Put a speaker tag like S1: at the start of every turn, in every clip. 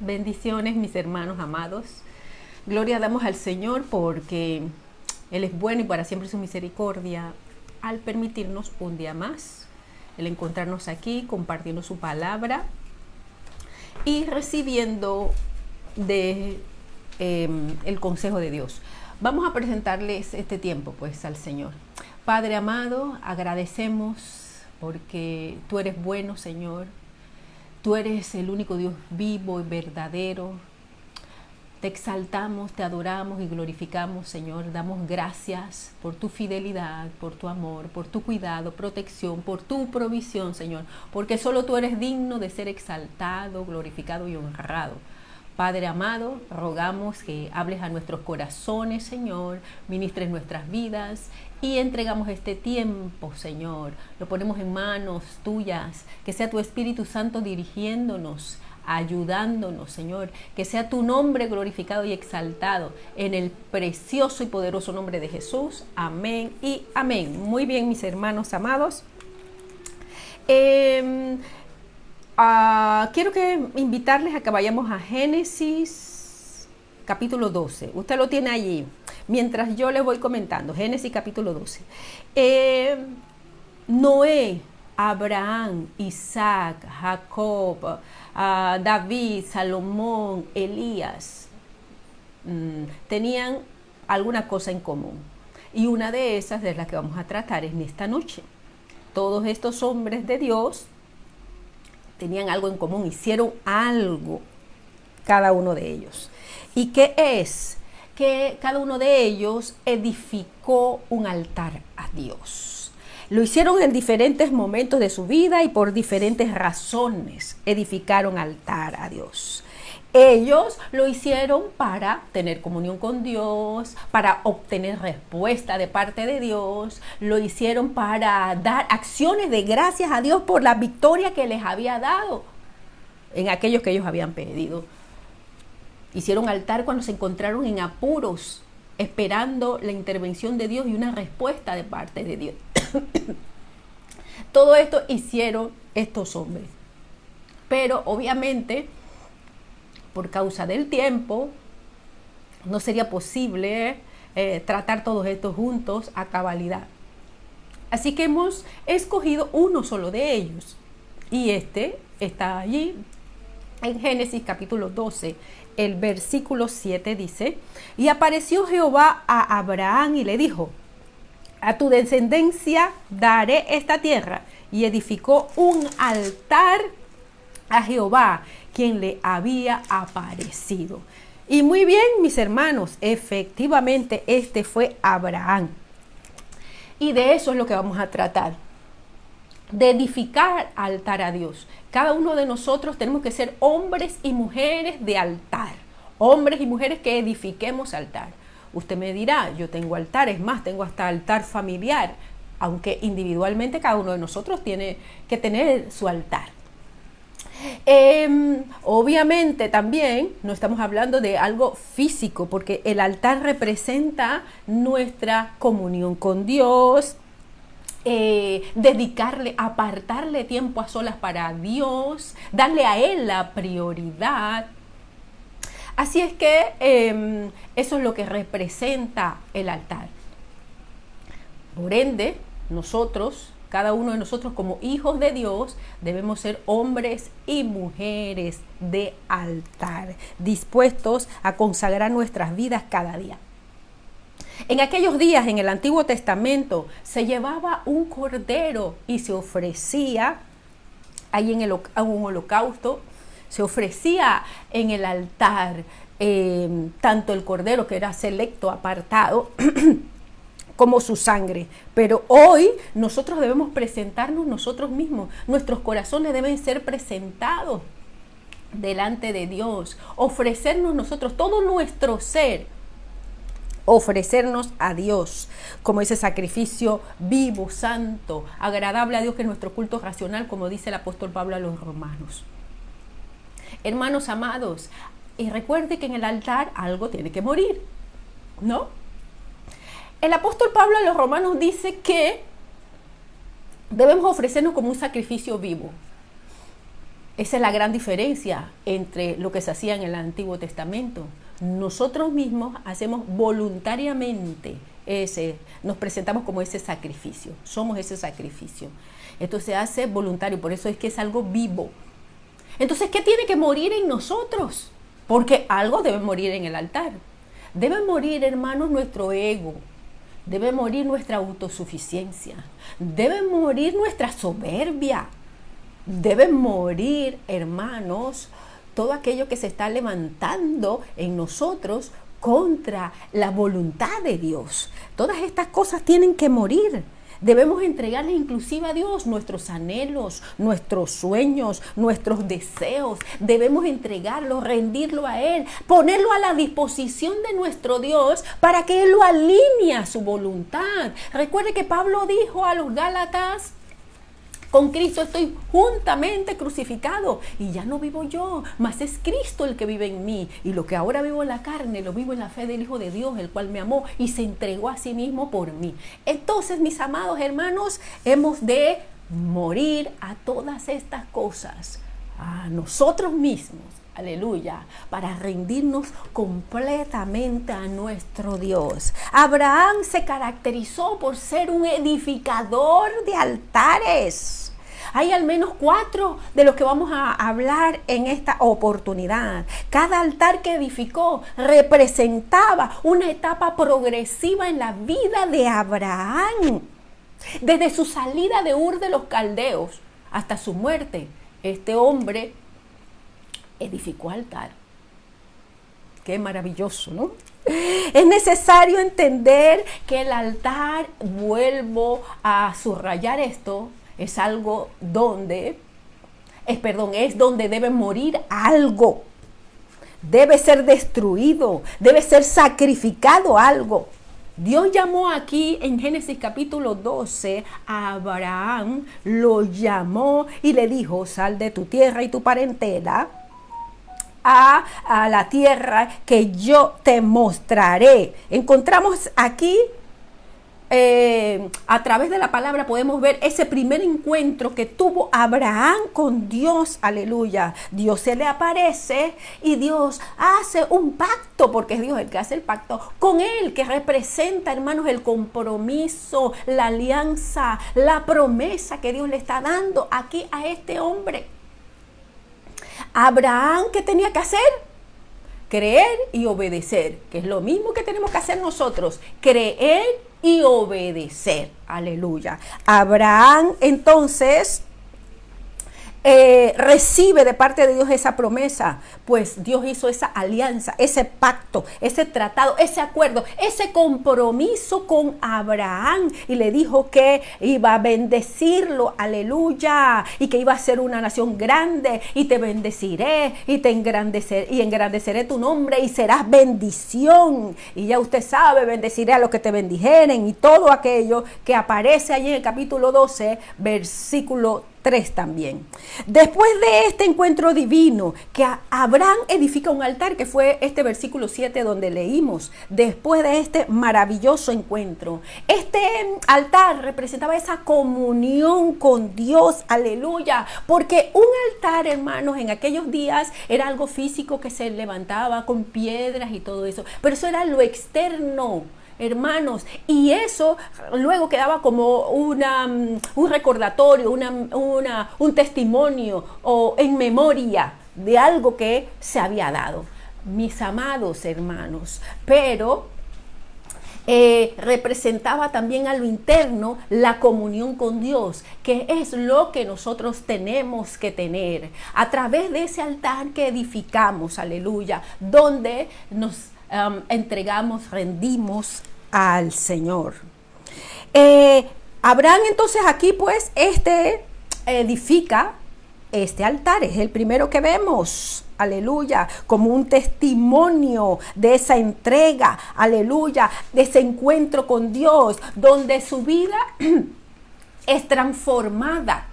S1: Bendiciones, mis hermanos amados. Gloria damos al Señor porque Él es bueno y para siempre su misericordia al permitirnos un día más el encontrarnos aquí compartiendo su palabra y recibiendo de el consejo de Dios. Vamos a presentarles este tiempo pues al Señor. Padre amado, agradecemos porque tú eres bueno, Señor. Tú eres el único Dios vivo y verdadero. Te exaltamos, te adoramos y glorificamos, Señor. Damos gracias por tu fidelidad, por tu amor, por tu cuidado, protección, por tu provisión, Señor. Porque solo tú eres digno de ser exaltado, glorificado y honrado. Padre amado, rogamos que hables a nuestros corazones, Señor, ministres nuestras vidas y entregamos este tiempo, Señor. Lo ponemos en manos tuyas, que sea tu Espíritu Santo dirigiéndonos, ayudándonos, Señor. Que sea tu nombre glorificado y exaltado en el precioso y poderoso nombre de Jesús. Amén y amén. Muy bien, mis hermanos amados. Quiero invitarles a que vayamos a Génesis capítulo 12. Usted lo tiene allí, mientras yo les voy comentando. Génesis capítulo 12. Noé, Abraham, Isaac, Jacob, David, Salomón, Elías, tenían alguna cosa en común. Y una de esas es la que vamos a tratar en esta noche. Todos estos hombres de Dios tenían algo en común, hicieron algo, cada uno de ellos. ¿Y qué es? Que cada uno de ellos edificó un altar a Dios. Lo hicieron en diferentes momentos de su vida y por diferentes razones edificaron altar a Dios. Ellos lo hicieron para tener comunión con Dios, para obtener respuesta de parte de Dios. Lo hicieron para dar acciones de gracias a Dios por la victoria que les había dado en aquellos que ellos habían pedido. Hicieron altar cuando se encontraron en apuros, esperando la intervención de Dios y una respuesta de parte de Dios. Todo esto hicieron estos hombres. Pero obviamente, por causa del tiempo, no sería posible tratar todos estos juntos a cabalidad. Así que hemos escogido uno solo de ellos. Y este está allí en Génesis capítulo 12. El versículo 7 dice: y apareció Jehová a Abraham y le dijo: a tu descendencia daré esta tierra. Y edificó un altar a Jehová, quien le había aparecido. Y muy bien, mis hermanos, efectivamente este fue Abraham. Y de eso es lo que vamos a tratar, de edificar altar a Dios. Cada uno de nosotros tenemos que ser hombres y mujeres de altar, hombres y mujeres que edifiquemos altar. Usted me dirá, yo tengo altar, es más, tengo hasta altar familiar, aunque individualmente cada uno de nosotros tiene que tener su altar. Obviamente también no estamos hablando de algo físico, porque el altar representa nuestra comunión con Dios, dedicarle, apartarle tiempo a solas para Dios, darle a Él la prioridad. Así es que eso es lo que representa el altar. Por ende, nosotros, cada uno de nosotros como hijos de Dios, debemos ser hombres y mujeres de altar, dispuestos a consagrar nuestras vidas cada día. En aquellos días, en el Antiguo Testamento, se llevaba un cordero y se ofrecía ahí en un holocausto. Se ofrecía en el altar tanto el cordero, que era selecto, apartado, como su sangre. Pero hoy nosotros debemos presentarnos nosotros mismos. Nuestros corazones deben ser presentados delante de Dios. Ofrecernos nosotros, todo nuestro ser, ofrecernos a Dios como ese sacrificio vivo, santo, agradable a Dios, que es nuestro culto racional, como dice el apóstol Pablo a los romanos. Hermanos amados, y recuerde que en el altar algo tiene que morir, ¿no? El apóstol Pablo a los romanos dice que debemos ofrecernos como un sacrificio vivo. Esa es la gran diferencia entre lo que se hacía en el Antiguo Testamento. Nosotros mismos hacemos voluntariamente nos presentamos como ese sacrificio, somos ese sacrificio. Esto se hace voluntario, por eso es que es algo vivo. Entonces, ¿qué tiene que morir en nosotros? Porque algo debe morir en el altar. Debe morir, hermanos, nuestro ego. Debe morir nuestra autosuficiencia. Debe morir nuestra soberbia. Debe morir, hermanos, todo aquello que se está levantando en nosotros contra la voluntad de Dios. Todas estas cosas tienen que morir. Debemos entregarle inclusive a Dios nuestros anhelos, nuestros sueños, nuestros deseos. Debemos entregarlo, rendirlo a Él, ponerlo a la disposición de nuestro Dios para que Él lo alinee a su voluntad. Recuerde que Pablo dijo a los Gálatas: con Cristo estoy juntamente crucificado y ya no vivo yo, mas es Cristo el que vive en mí. Y lo que ahora vivo en la carne, lo vivo en la fe del Hijo de Dios, el cual me amó y se entregó a sí mismo por mí. Entonces, mis amados hermanos, hemos de morir a todas estas cosas, a nosotros mismos. Aleluya, para rendirnos completamente a nuestro Dios. Abraham se caracterizó por ser un edificador de altares. Hay al menos 4 de los que vamos a hablar en esta oportunidad. Cada altar que edificó representaba una etapa progresiva en la vida de Abraham. Desde su salida de Ur de los Caldeos hasta su muerte, este hombre edificó altar. Qué maravilloso, ¿no? Es necesario entender que el altar, vuelvo a subrayar esto, es algo donde, es donde debe morir algo. Debe ser destruido, debe ser sacrificado algo. Dios llamó aquí en Génesis capítulo 12 a Abraham, lo llamó y le dijo: sal de tu tierra y tu parentela a la tierra que yo te mostraré. Encontramos aquí, a través de la palabra podemos ver ese primer encuentro que tuvo Abraham con Dios. Aleluya. Dios se le aparece y Dios hace un pacto, porque es Dios el que hace el pacto con él, que representa, hermanos, el compromiso, la alianza, la promesa que Dios le está dando aquí a este hombre. Abraham, ¿qué tenía que hacer? Creer y obedecer, que es lo mismo que tenemos que hacer nosotros, creer y obedecer. Aleluya. Abraham, entonces, recibe de parte de Dios esa promesa, pues Dios hizo esa alianza, ese pacto, ese tratado, ese acuerdo, ese compromiso con Abraham, y le dijo que iba a bendecirlo, aleluya, y que iba a ser una nación grande, y te bendeciré y te engrandeceré tu nombre y serás bendición. Y ya usted sabe, bendeciré a los que te bendijeren, y todo aquello que aparece allí en el capítulo 12, versículo 3 también. Después de este encuentro divino, que Abraham edifica un altar, que fue este versículo 7 donde leímos, después de este maravilloso encuentro, este altar representaba esa comunión con Dios, aleluya, porque un altar, hermanos, en aquellos días era algo físico que se levantaba con piedras y todo eso, pero eso era lo externo, hermanos, y eso luego quedaba como un recordatorio, un testimonio o en memoria de algo que se había dado. Mis amados hermanos, pero representaba también a lo interno la comunión con Dios, que es lo que nosotros tenemos que tener a través de ese altar que edificamos, aleluya, donde nos entregamos, rendimos al Señor. Abraham entonces aquí pues edifica este altar, es el primero que vemos, aleluya, como un testimonio de esa entrega, aleluya, de ese encuentro con Dios, donde su vida es transformada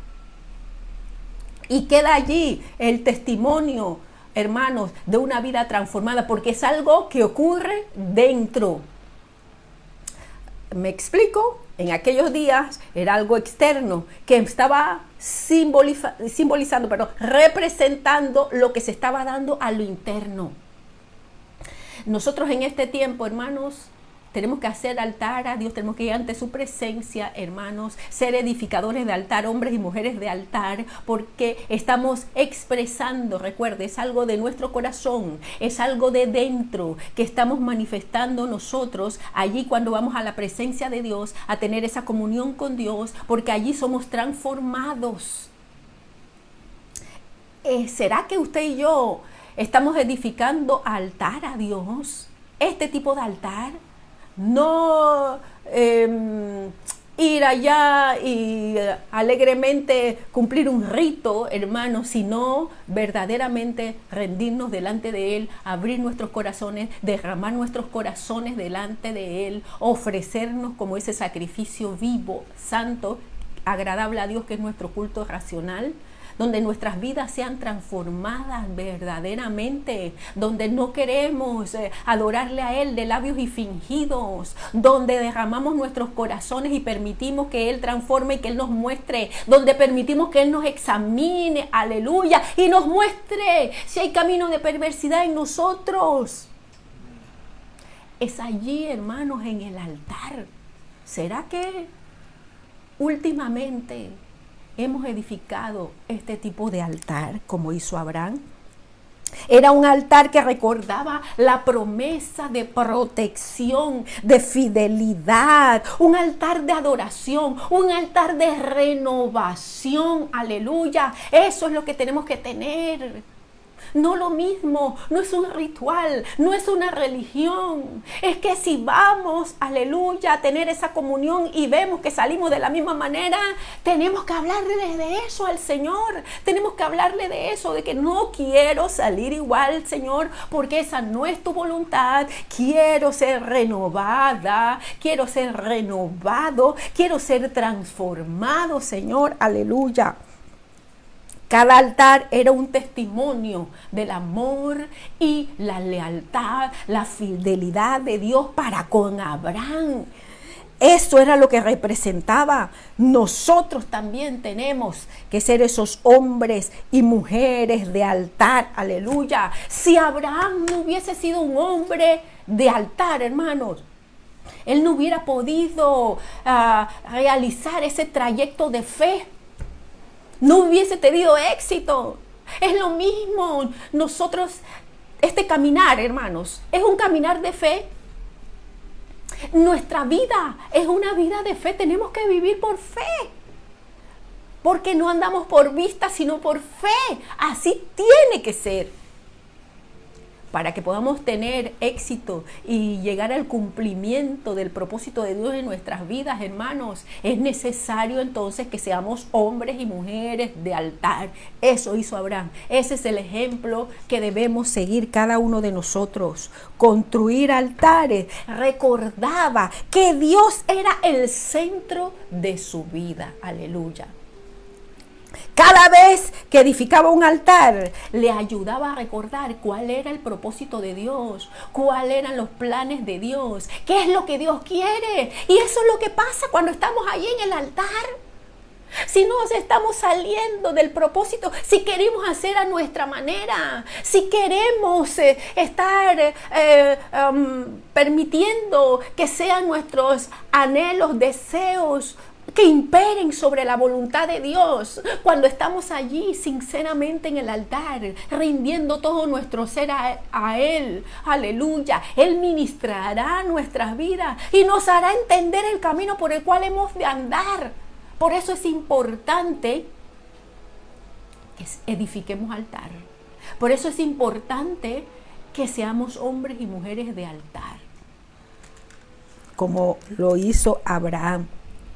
S1: y queda allí el testimonio, hermanos, de una vida transformada, porque es algo que ocurre dentro. ¿Me explico? en aquellos días era algo externo que estaba simbolizando, representando lo que se estaba dando a lo interno. Nosotros en este tiempo, hermanos, tenemos que hacer altar a Dios, tenemos que ir ante su presencia, hermanos, ser edificadores de altar, hombres y mujeres de altar, porque estamos expresando, recuerde, es algo de nuestro corazón, es algo de dentro que estamos manifestando nosotros allí cuando vamos a la presencia de Dios, a tener esa comunión con Dios, porque allí somos transformados. ¿Será que usted y yo estamos edificando altar a Dios? Este tipo de altar. No ir allá y alegremente cumplir un rito, hermano, sino verdaderamente rendirnos delante de Él, abrir nuestros corazones, derramar nuestros corazones delante de Él, ofrecernos como ese sacrificio vivo, santo, agradable a Dios, que es nuestro culto racional, donde nuestras vidas sean transformadas verdaderamente, donde no queremos adorarle a Él de labios y fingidos, donde derramamos nuestros corazones y permitimos que Él transforme y que Él nos muestre, donde permitimos que Él nos examine, aleluya, y nos muestre si hay camino de perversidad en nosotros. Es allí, hermanos, en el altar. ¿Será que últimamente hemos edificado este tipo de altar como hizo Abraham? Era un altar que recordaba la promesa de protección, de fidelidad, un altar de adoración, un altar de renovación, aleluya. Eso es lo que tenemos que tener. No lo mismo, no es un ritual, no es una religión. Es que si vamos, aleluya, a tener esa comunión y vemos que salimos de la misma manera, tenemos que hablarle de eso al Señor. Tenemos que hablarle de eso, de que no quiero salir igual, Señor, porque esa no es tu voluntad. Quiero ser renovada, quiero ser renovado, quiero ser transformado, Señor, aleluya. Cada altar era un testimonio del amor y la lealtad, la fidelidad de Dios para con Abraham. Eso era lo que representaba. Nosotros también tenemos que ser esos hombres y mujeres de altar. Aleluya. Si Abraham no hubiese sido un hombre de altar, hermanos, él no hubiera podido realizar ese trayecto de fe. No hubiese tenido éxito. Es lo mismo. Nosotros, este caminar, hermanos, es un caminar de fe. Nuestra vida es una vida de fe. Tenemos que vivir por fe. Porque no andamos por vista, sino por fe. Así tiene que ser. Para que podamos tener éxito y llegar al cumplimiento del propósito de Dios en nuestras vidas, hermanos, es necesario entonces que seamos hombres y mujeres de altar. Eso hizo Abraham. Ese es el ejemplo que debemos seguir cada uno de nosotros. Construir altares. Recordaba que Dios era el centro de su vida. Aleluya. Cada vez que edificaba un altar, le ayudaba a recordar cuál era el propósito de Dios, cuáles eran los planes de Dios, qué es lo que Dios quiere. Y eso es lo que pasa cuando estamos ahí en el altar. Si nos estamos saliendo del propósito, si queremos hacer a nuestra manera, si queremos estar permitiendo que sean nuestros anhelos, deseos, que imperen sobre la voluntad de Dios, cuando estamos allí sinceramente en el altar, rindiendo todo nuestro ser a Él, aleluya, Él ministrará nuestras vidas y nos hará entender el camino por el cual hemos de andar. Por eso es importante que edifiquemos altar. Por eso es importante que seamos hombres y mujeres de altar, como lo hizo Abraham.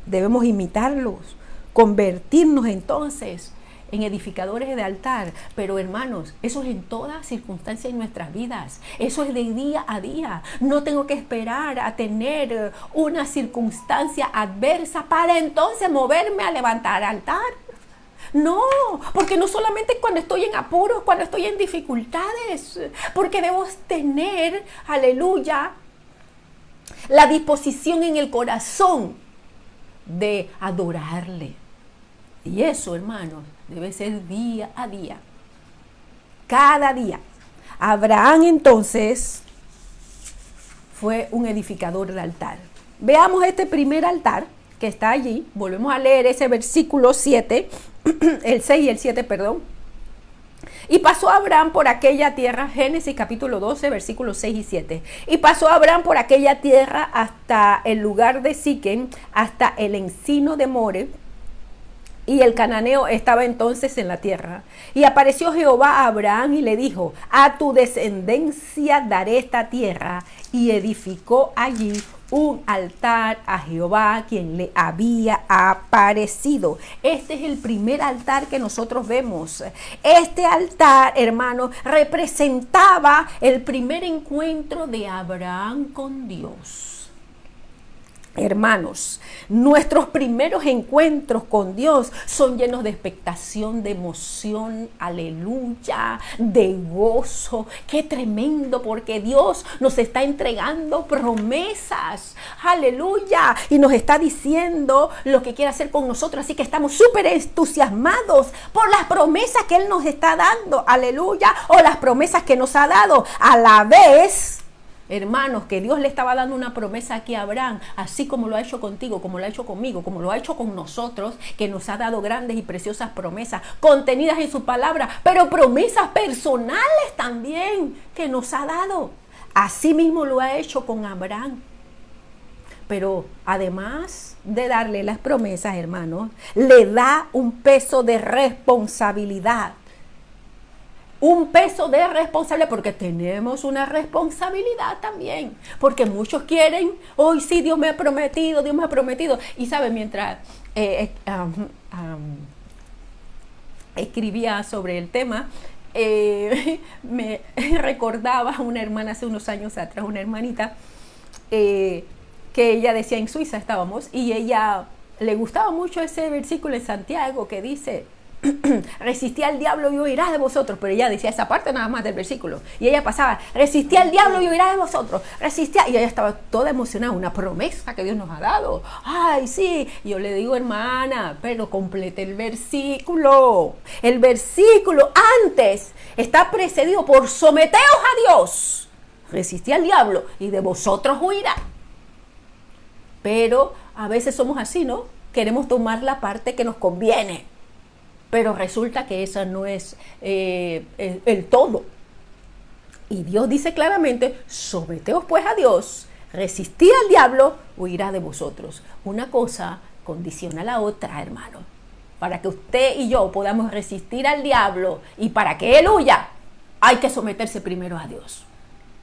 S1: Debemos imitarlos, convertirnos entonces en edificadores de altar. Pero hermanos, eso es en toda circunstancia en nuestras vidas. Eso es de día a día. No tengo que esperar a tener una circunstancia adversa para entonces moverme a levantar altar. No, porque no solamente cuando estoy en apuros, cuando estoy en dificultades, porque debo tener, aleluya, la disposición en el corazón de adorarle. Y eso, hermanos, debe ser día a día, cada día. Abraham entonces fue un edificador de altar. Veamos este primer altar que está allí. Volvemos a leer ese versículo 7, el 6 y el 7, perdón. Y pasó Abraham por aquella tierra, Génesis capítulo 12, versículos 6 y 7. Y pasó Abraham por aquella tierra hasta el lugar de Siquem, hasta el encino de More. Y el cananeo estaba entonces en la tierra. Y apareció Jehová a Abraham y le dijo: a tu descendencia daré esta tierra. Y edificó allí un altar a Jehová, quien le había aparecido. Este es el primer altar que nosotros vemos. Este altar, hermanos, representaba el primer encuentro de Abraham con Dios. Hermanos, nuestros primeros encuentros con Dios son llenos de expectación, de emoción, aleluya, de gozo. Qué tremendo, porque Dios nos está entregando promesas, aleluya, y nos está diciendo lo que quiere hacer con nosotros. Así que estamos súper entusiasmados por las promesas que Él nos está dando, aleluya, o las promesas que nos ha dado. A la vez, hermanos, que Dios le estaba dando una promesa aquí a Abraham, así como lo ha hecho contigo, como lo ha hecho conmigo, como lo ha hecho con nosotros, que nos ha dado grandes y preciosas promesas contenidas en su palabra, pero promesas personales también que nos ha dado. Así mismo lo ha hecho con Abraham. Pero además de darle las promesas, hermanos, le da un peso de responsabilidad. Un peso de responsabilidad, porque tenemos una responsabilidad también. Porque muchos quieren, hoy sí, Dios me ha prometido, Dios me ha prometido. Y sabe, mientras escribía sobre el tema, me recordaba a una hermana hace unos años atrás, una hermanita, que ella decía, en Suiza estábamos, y ella le gustaba mucho ese versículo en Santiago que dice: resistí al diablo y huirá de vosotros. Pero ella decía esa parte nada más del versículo, y ella pasaba: resistí al diablo y huirá de vosotros, y ella estaba toda emocionada, una promesa que Dios nos ha dado. Ay, sí. Y yo le digo: hermana, pero complete el versículo. El versículo antes está precedido por: someteos a Dios, resistí al diablo y de vosotros huirá. Pero a veces somos así, ¿no? Queremos tomar la parte que nos conviene, pero resulta que esa no es el todo. Y Dios dice claramente: someteos pues a Dios, resistid al diablo, huirá de vosotros. Una cosa condiciona a la otra, hermano. Para que usted y yo podamos resistir al diablo y para que él huya, hay que someterse primero a Dios.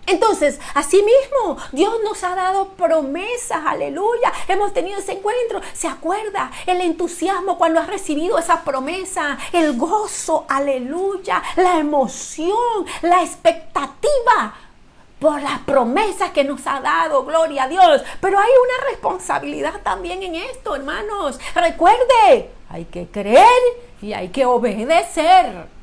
S1: Entonces, así mismo, Dios nos ha dado promesas, aleluya. Hemos tenido ese encuentro. ¿Se acuerda? El entusiasmo cuando has recibido esa promesa, el gozo, aleluya, la emoción, la expectativa por las promesas que nos ha dado, gloria a Dios. Pero hay una responsabilidad también en esto, hermanos. Recuerde, hay que creer y hay que obedecer.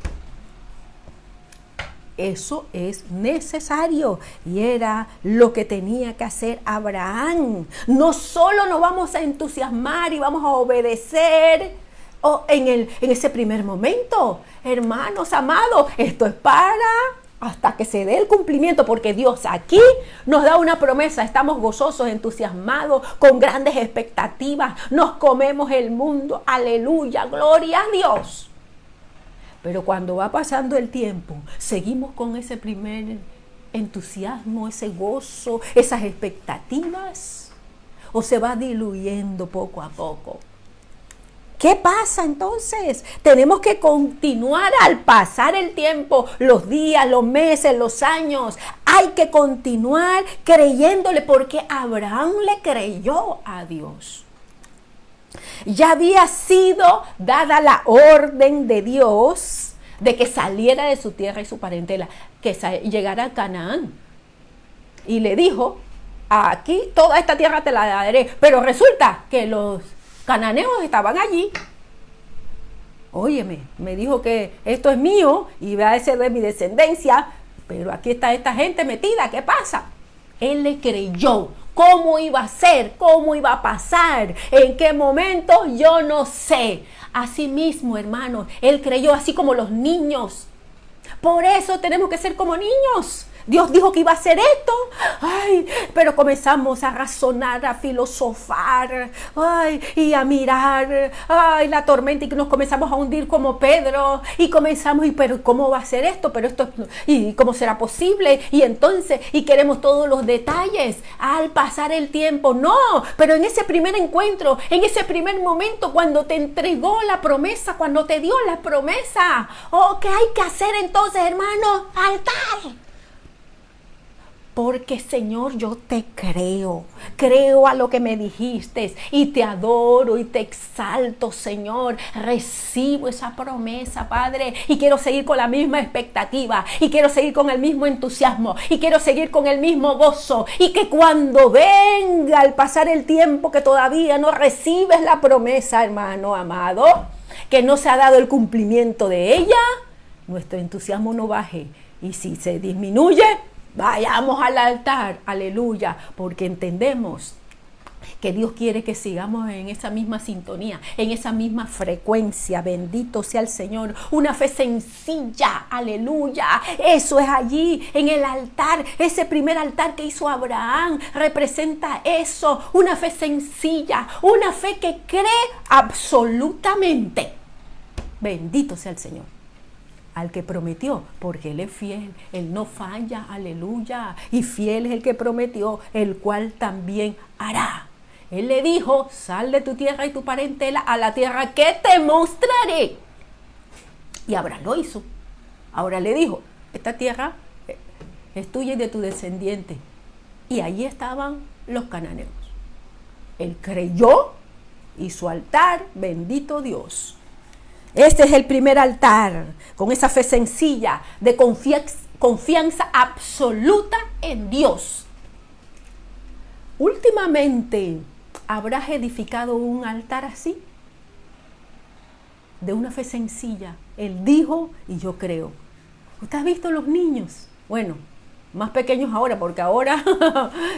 S1: Eso es necesario, y era lo que tenía que hacer Abraham. No solo nos vamos a entusiasmar y vamos a obedecer en ese primer momento, hermanos amados, esto es para hasta que se dé el cumplimiento, porque Dios aquí nos da una promesa. Estamos gozosos, entusiasmados, con grandes expectativas, nos comemos el mundo, aleluya, gloria a Dios. Pero cuando va pasando el tiempo, seguimos con ese primer entusiasmo, ese gozo, esas expectativas, o se va diluyendo poco a poco. ¿Qué pasa entonces? Tenemos que continuar al pasar el tiempo, los días, los meses, los años. Hay que continuar creyéndole, porque Abraham le creyó a Dios. Ya había sido dada la orden de Dios de que saliera de su tierra y su parentela, que llegara a Canaán. Y le dijo: aquí toda esta tierra te la daré. Pero resulta que los cananeos estaban allí. Óyeme, me dijo que esto es mío y va a ser de mi descendencia, pero aquí está esta gente metida. ¿Qué pasa? Él le creyó ¿Cómo iba a ser? ¿Cómo iba a pasar? ¿En qué momento? Yo no sé. Así mismo, hermanos, Él creyó así como los niños. Por eso tenemos que ser como niños. Dios dijo que iba a hacer esto. Ay, pero comenzamos a razonar, a filosofar, ay, y a mirar, ay, la tormenta, y que nos comenzamos a hundir como Pedro, y comenzamos, pero ¿cómo va a ser esto? Pero esto, ¿y cómo será posible? Y entonces, y queremos todos los detalles al pasar el tiempo. No, pero en ese primer encuentro, en ese primer momento, cuando te entregó la promesa, cuando te dio la promesa, oh, ¿qué hay que hacer entonces, hermano? Altar. Porque, Señor, yo te creo a lo que me dijiste y te adoro y te exalto, Señor. Recibo esa promesa, Padre, y quiero seguir con la misma expectativa, y quiero seguir con el mismo entusiasmo, y quiero seguir con el mismo gozo, y que cuando venga al pasar el tiempo que todavía no recibes la promesa, hermano amado, que no se ha dado el cumplimiento de ella, nuestro entusiasmo no baje, y si se disminuye, vayamos al altar, aleluya, porque entendemos que Dios quiere que sigamos en esa misma sintonía, en esa misma frecuencia. Bendito sea el Señor. Una fe sencilla, aleluya. Eso es allí, en el altar. Ese primer altar que hizo Abraham representa eso. Una fe sencilla, una fe que cree absolutamente. Bendito sea el Señor. Al que prometió, porque Él es fiel, Él no falla, aleluya, y fiel es el que prometió, el cual también hará. Él le dijo, sal de tu tierra y tu parentela a la tierra que te mostraré. Y Abraham lo hizo. Ahora le dijo, esta tierra es tuya y de tu descendiente. Y allí estaban los cananeos. Él creyó, hizo altar, bendito Dios. Este es el primer altar, con esa fe sencilla de confianza absoluta en Dios. Últimamente, ¿habrás edificado un altar así? De una fe sencilla. Él dijo y yo creo. ¿Usted ha visto los niños? Bueno, más pequeños ahora, porque ahora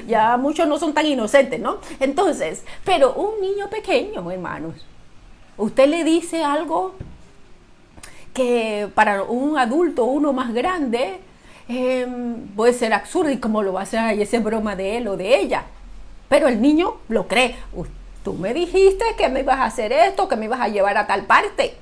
S1: ya muchos no son tan inocentes, ¿no? Entonces, pero un niño pequeño, hermanos, usted le dice algo que para un adulto, uno más grande, puede ser absurdo, y como lo va a hacer, y esa es broma de él o de ella. Pero el niño lo cree. Tú me dijiste que me ibas a hacer esto, que me ibas a llevar a tal parte.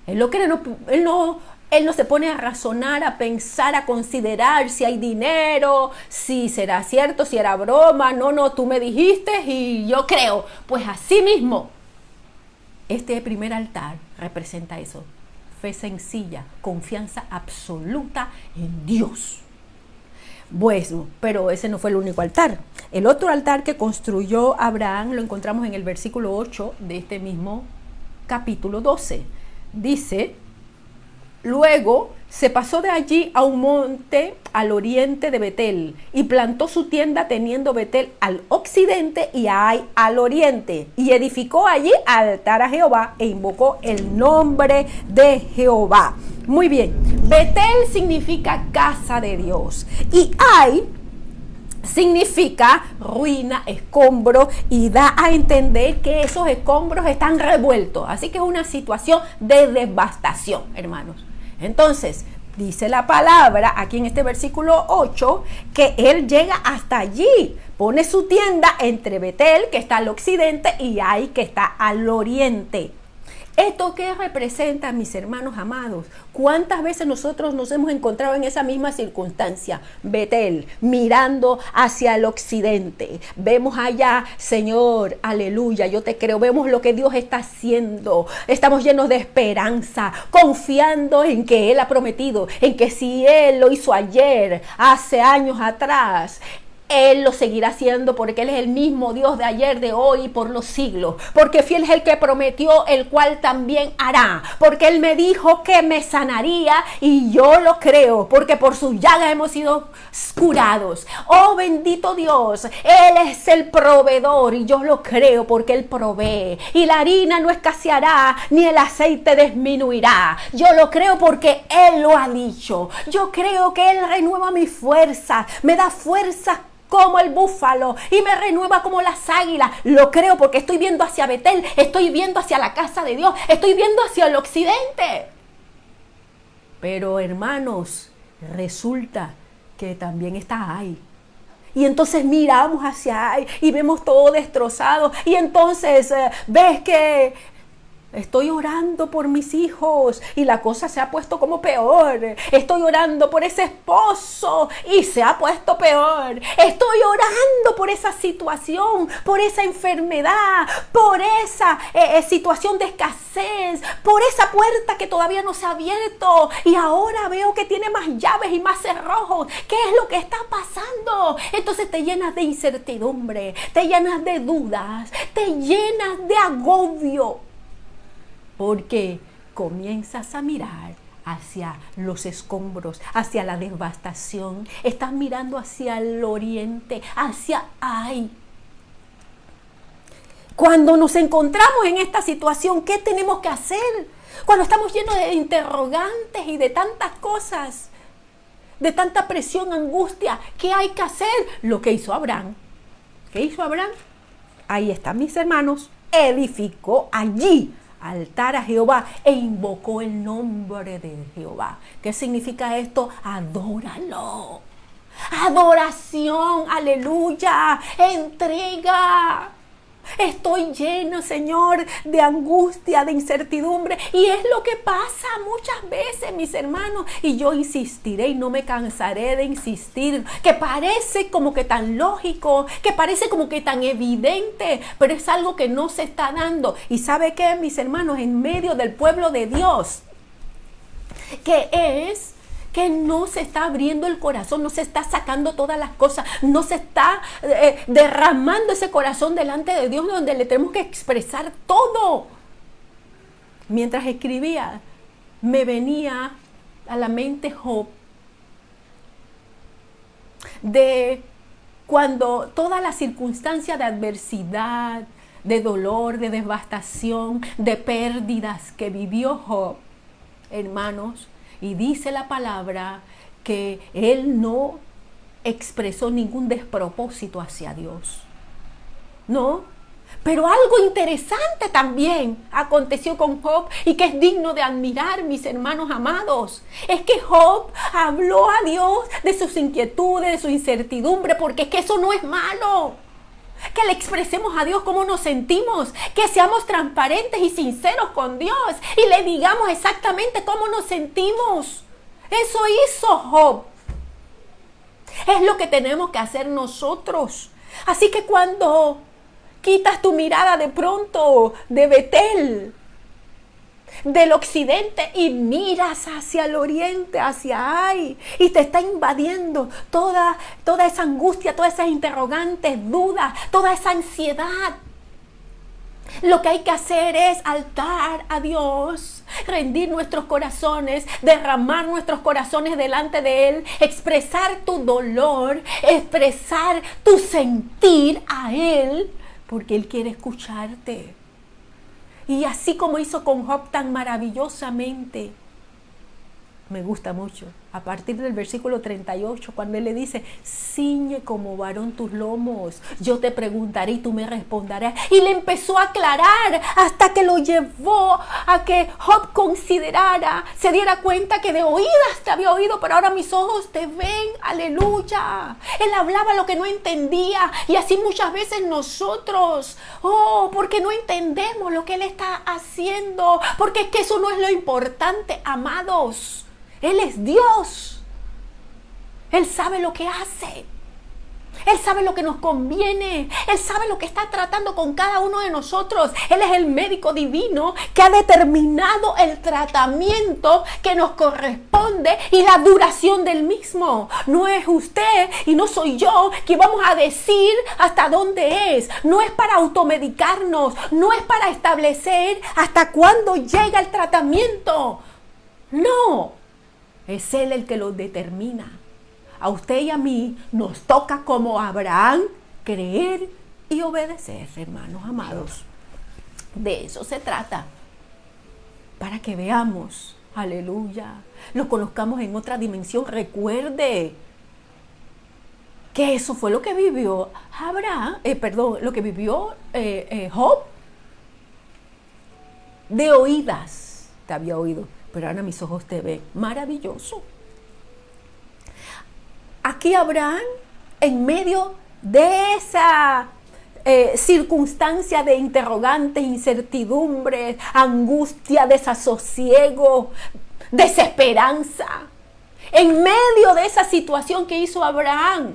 S1: Él lo cree, él no se pone a razonar, a pensar, a considerar si hay dinero, si será cierto, si era broma. No, tú me dijiste y yo creo. Pues así mismo, este primer altar representa eso. Fe sencilla, confianza absoluta en Dios. Bueno, pero ese no fue el único altar. El otro altar que construyó Abraham lo encontramos en el versículo 8 de este mismo capítulo 12. Dice, luego se pasó de allí a un monte al oriente de Betel y plantó su tienda teniendo Betel al occidente y Ai al oriente, y edificó allí altar a Jehová e invocó el nombre de Jehová. Muy bien, Betel significa casa de Dios y Ai significa ruina, escombro, y da a entender que esos escombros están revueltos, así que es una situación de devastación, hermanos. Entonces, dice la palabra aquí en este versículo 8 que él llega hasta allí, pone su tienda entre Betel, que está al occidente, y Ai, que está al oriente. ¿Esto qué representa, mis hermanos amados? ¿Cuántas veces nosotros nos hemos encontrado en esa misma circunstancia? Betel, mirando hacia el occidente. Vemos allá, Señor, aleluya, yo te creo. Vemos lo que Dios está haciendo. Estamos llenos de esperanza, confiando en que Él ha prometido, en que si Él lo hizo ayer, hace años atrás, Él lo seguirá haciendo, porque Él es el mismo Dios de ayer, de hoy y por los siglos. Porque fiel es el que prometió, el cual también hará. Porque Él me dijo que me sanaría y yo lo creo. Porque por sus llagas hemos sido curados. Oh, bendito Dios. Él es el proveedor y yo lo creo porque Él provee. Y la harina no escaseará ni el aceite disminuirá. Yo lo creo porque Él lo ha dicho. Yo creo que Él renueva mi fuerza. Me da fuerza como el búfalo y me renueva como las águilas. Lo creo porque estoy viendo hacia Betel, estoy viendo hacia la casa de Dios, estoy viendo hacia el occidente. Pero hermanos, resulta que también está ahí. Y entonces miramos hacia ahí y vemos todo destrozado. Y entonces ves que estoy orando por mis hijos y la cosa se ha puesto como peor. Estoy orando por ese esposo y se ha puesto peor. Estoy orando por esa situación, por esa enfermedad, por esa situación de escasez, por esa puerta que todavía no se ha abierto y ahora veo que tiene más llaves y más cerrojos. ¿Qué es lo que está pasando? Entonces te llenas de incertidumbre, te llenas de dudas, te llenas de agobio. Porque comienzas a mirar hacia los escombros, hacia la devastación. Estás mirando hacia el oriente, hacia ahí. Cuando nos encontramos en esta situación, ¿qué tenemos que hacer? Cuando estamos llenos de interrogantes y de tantas cosas, de tanta presión, angustia, ¿qué hay que hacer? Lo que hizo Abraham. ¿Qué hizo Abraham? Ahí están mis hermanos. Edificó allí altar a Jehová e invocó el nombre de Jehová. ¿Qué significa esto? Adóralo. Adoración, aleluya, entrega. Estoy lleno, Señor, de angustia, de incertidumbre. Y es lo que pasa muchas veces, mis hermanos. Y yo insistiré y no me cansaré de insistir. Que parece como que tan lógico, que parece como que tan evidente, pero es algo que no se está dando. ¿Y sabe qué, mis hermanos? En medio del pueblo de Dios, que es que no se está abriendo el corazón, no se está sacando todas las cosas, no se está derramando ese corazón delante de Dios donde le tenemos que expresar todo. Mientras escribía, me venía a la mente Job, de cuando toda la circunstancia de adversidad, de dolor, de devastación, de pérdidas que vivió Job, hermanos. Y dice la palabra que él no expresó ningún despropósito hacia Dios. ¿No? Pero algo interesante también aconteció con Job y que es digno de admirar, mis hermanos amados. Es que Job habló a Dios de sus inquietudes, de su incertidumbre, porque es que eso no es malo. Que le expresemos a Dios cómo nos sentimos, que seamos transparentes y sinceros con Dios y le digamos exactamente cómo nos sentimos. Eso hizo Job. Es lo que tenemos que hacer nosotros. Así que cuando quitas tu mirada de pronto de Betel, del occidente, y miras hacia el oriente, hacia ahí, y te está invadiendo toda esa angustia, todas esas interrogantes, dudas, toda esa ansiedad. Lo que hay que hacer es altar a Dios, rendir nuestros corazones, derramar nuestros corazones delante de Él, expresar tu dolor, expresar tu sentir a Él, porque Él quiere escucharte. Y así como hizo con Job tan maravillosamente, me gusta mucho, a partir del versículo 38, cuando él le dice, ciñe como varón tus lomos, yo te preguntaré y tú me responderás. Y le empezó a aclarar hasta que lo llevó a que Job considerara, se diera cuenta que de oídas te había oído, pero ahora mis ojos te ven, aleluya. Él hablaba lo que no entendía y así muchas veces nosotros, porque no entendemos lo que Él está haciendo, porque es que eso no es lo importante, amados. Él es Dios. Él sabe lo que hace. Él sabe lo que nos conviene. Él sabe lo que está tratando con cada uno de nosotros. Él es el médico divino que ha determinado el tratamiento que nos corresponde y la duración del mismo. No es usted y no soy yo que vamos a decir hasta dónde es. No es para automedicarnos. No es para establecer hasta cuándo llega el tratamiento. No. Es Él el que lo determina. A usted y a mí nos toca como Abraham creer y obedecer, hermanos amados. De eso se trata. Para que veamos, aleluya, lo conozcamos en otra dimensión. Recuerde Que eso fue lo que vivió lo que vivió Job. De oídas te había oído, pero ahora mis ojos te ven. Maravilloso. Aquí Abraham, en medio de esa circunstancia de interrogantes, incertidumbre, angustia, desasosiego, desesperanza, en medio de esa situación que hizo Abraham,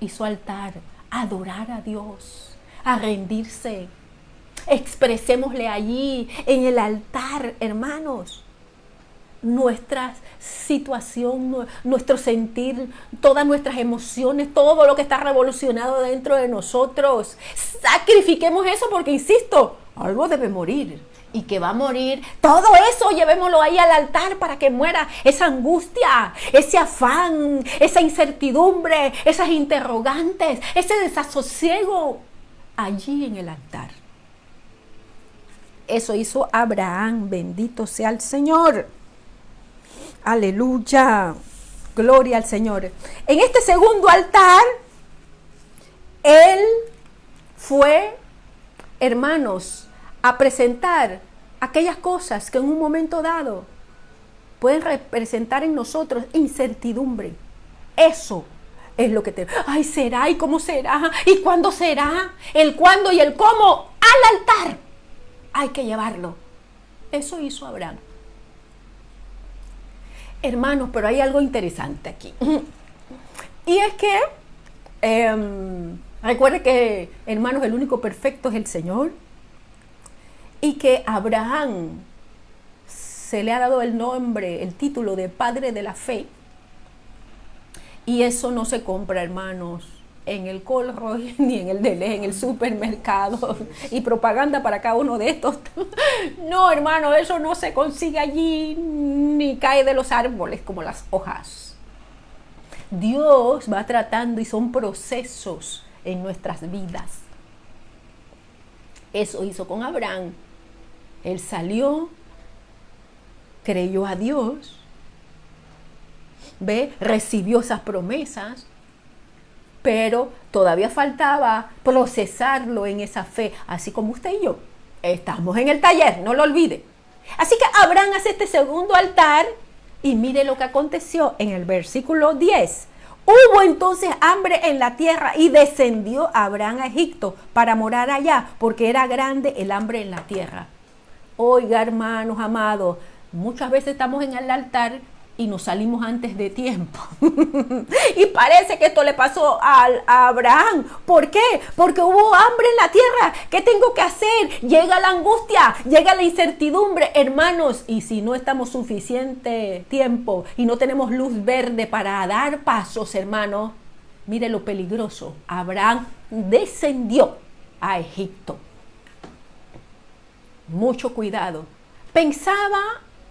S1: hizo altar, a adorar a Dios, a rendirse. Expresémosle allí en el altar, hermanos, nuestra situación, nuestro sentir, todas nuestras emociones, todo lo que está revolucionado dentro de nosotros. Sacrifiquemos eso porque, insisto, algo debe morir. Y que va a morir, todo eso llevémoslo ahí al altar para que muera esa angustia, ese afán, esa incertidumbre, esas interrogantes, ese desasosiego allí en el altar. Eso hizo Abraham, bendito sea el Señor. Aleluya, gloria al Señor. En este segundo altar, él fue, hermanos, a presentar aquellas cosas que en un momento dado pueden representar en nosotros incertidumbre. Eso es lo que ay, ¿será? ¿Y cómo será? ¿Y cuándo será? El cuándo y el cómo al altar. Hay que llevarlo. Eso hizo Abraham. Hermanos, pero hay algo interesante aquí. Y es que, recuerde que, hermanos, el único perfecto es el Señor. Y que Abraham se le ha dado el nombre, el título de padre de la fe. Y eso no se compra, hermanos, en el Colroy ni en el Delé, en el supermercado. Y propaganda para cada uno de estos. No, hermano, eso no se consigue allí ni cae de los árboles como las hojas. Dios va tratando y son procesos en nuestras vidas. Eso hizo con Abraham. Él salió, creyó a Dios, recibió esas promesas, pero todavía faltaba procesarlo en esa fe, así como usted y yo. Estamos en el taller, no lo olvide. Así que Abraham hace este segundo altar y mire lo que aconteció en el versículo 10. Hubo entonces hambre en la tierra y descendió Abraham a Egipto para morar allá, porque era grande el hambre en la tierra. Oiga, hermanos amados, muchas veces estamos en el altar y nos salimos antes de tiempo. Y parece que esto le pasó a Abraham. ¿Por qué? Porque hubo hambre en la tierra. ¿Qué tengo que hacer? Llega la angustia, llega la incertidumbre, hermanos. Y si no estamos suficiente tiempo y no tenemos luz verde para dar pasos, hermanos, mire lo peligroso. Abraham descendió a Egipto. Mucho cuidado. Pensaba,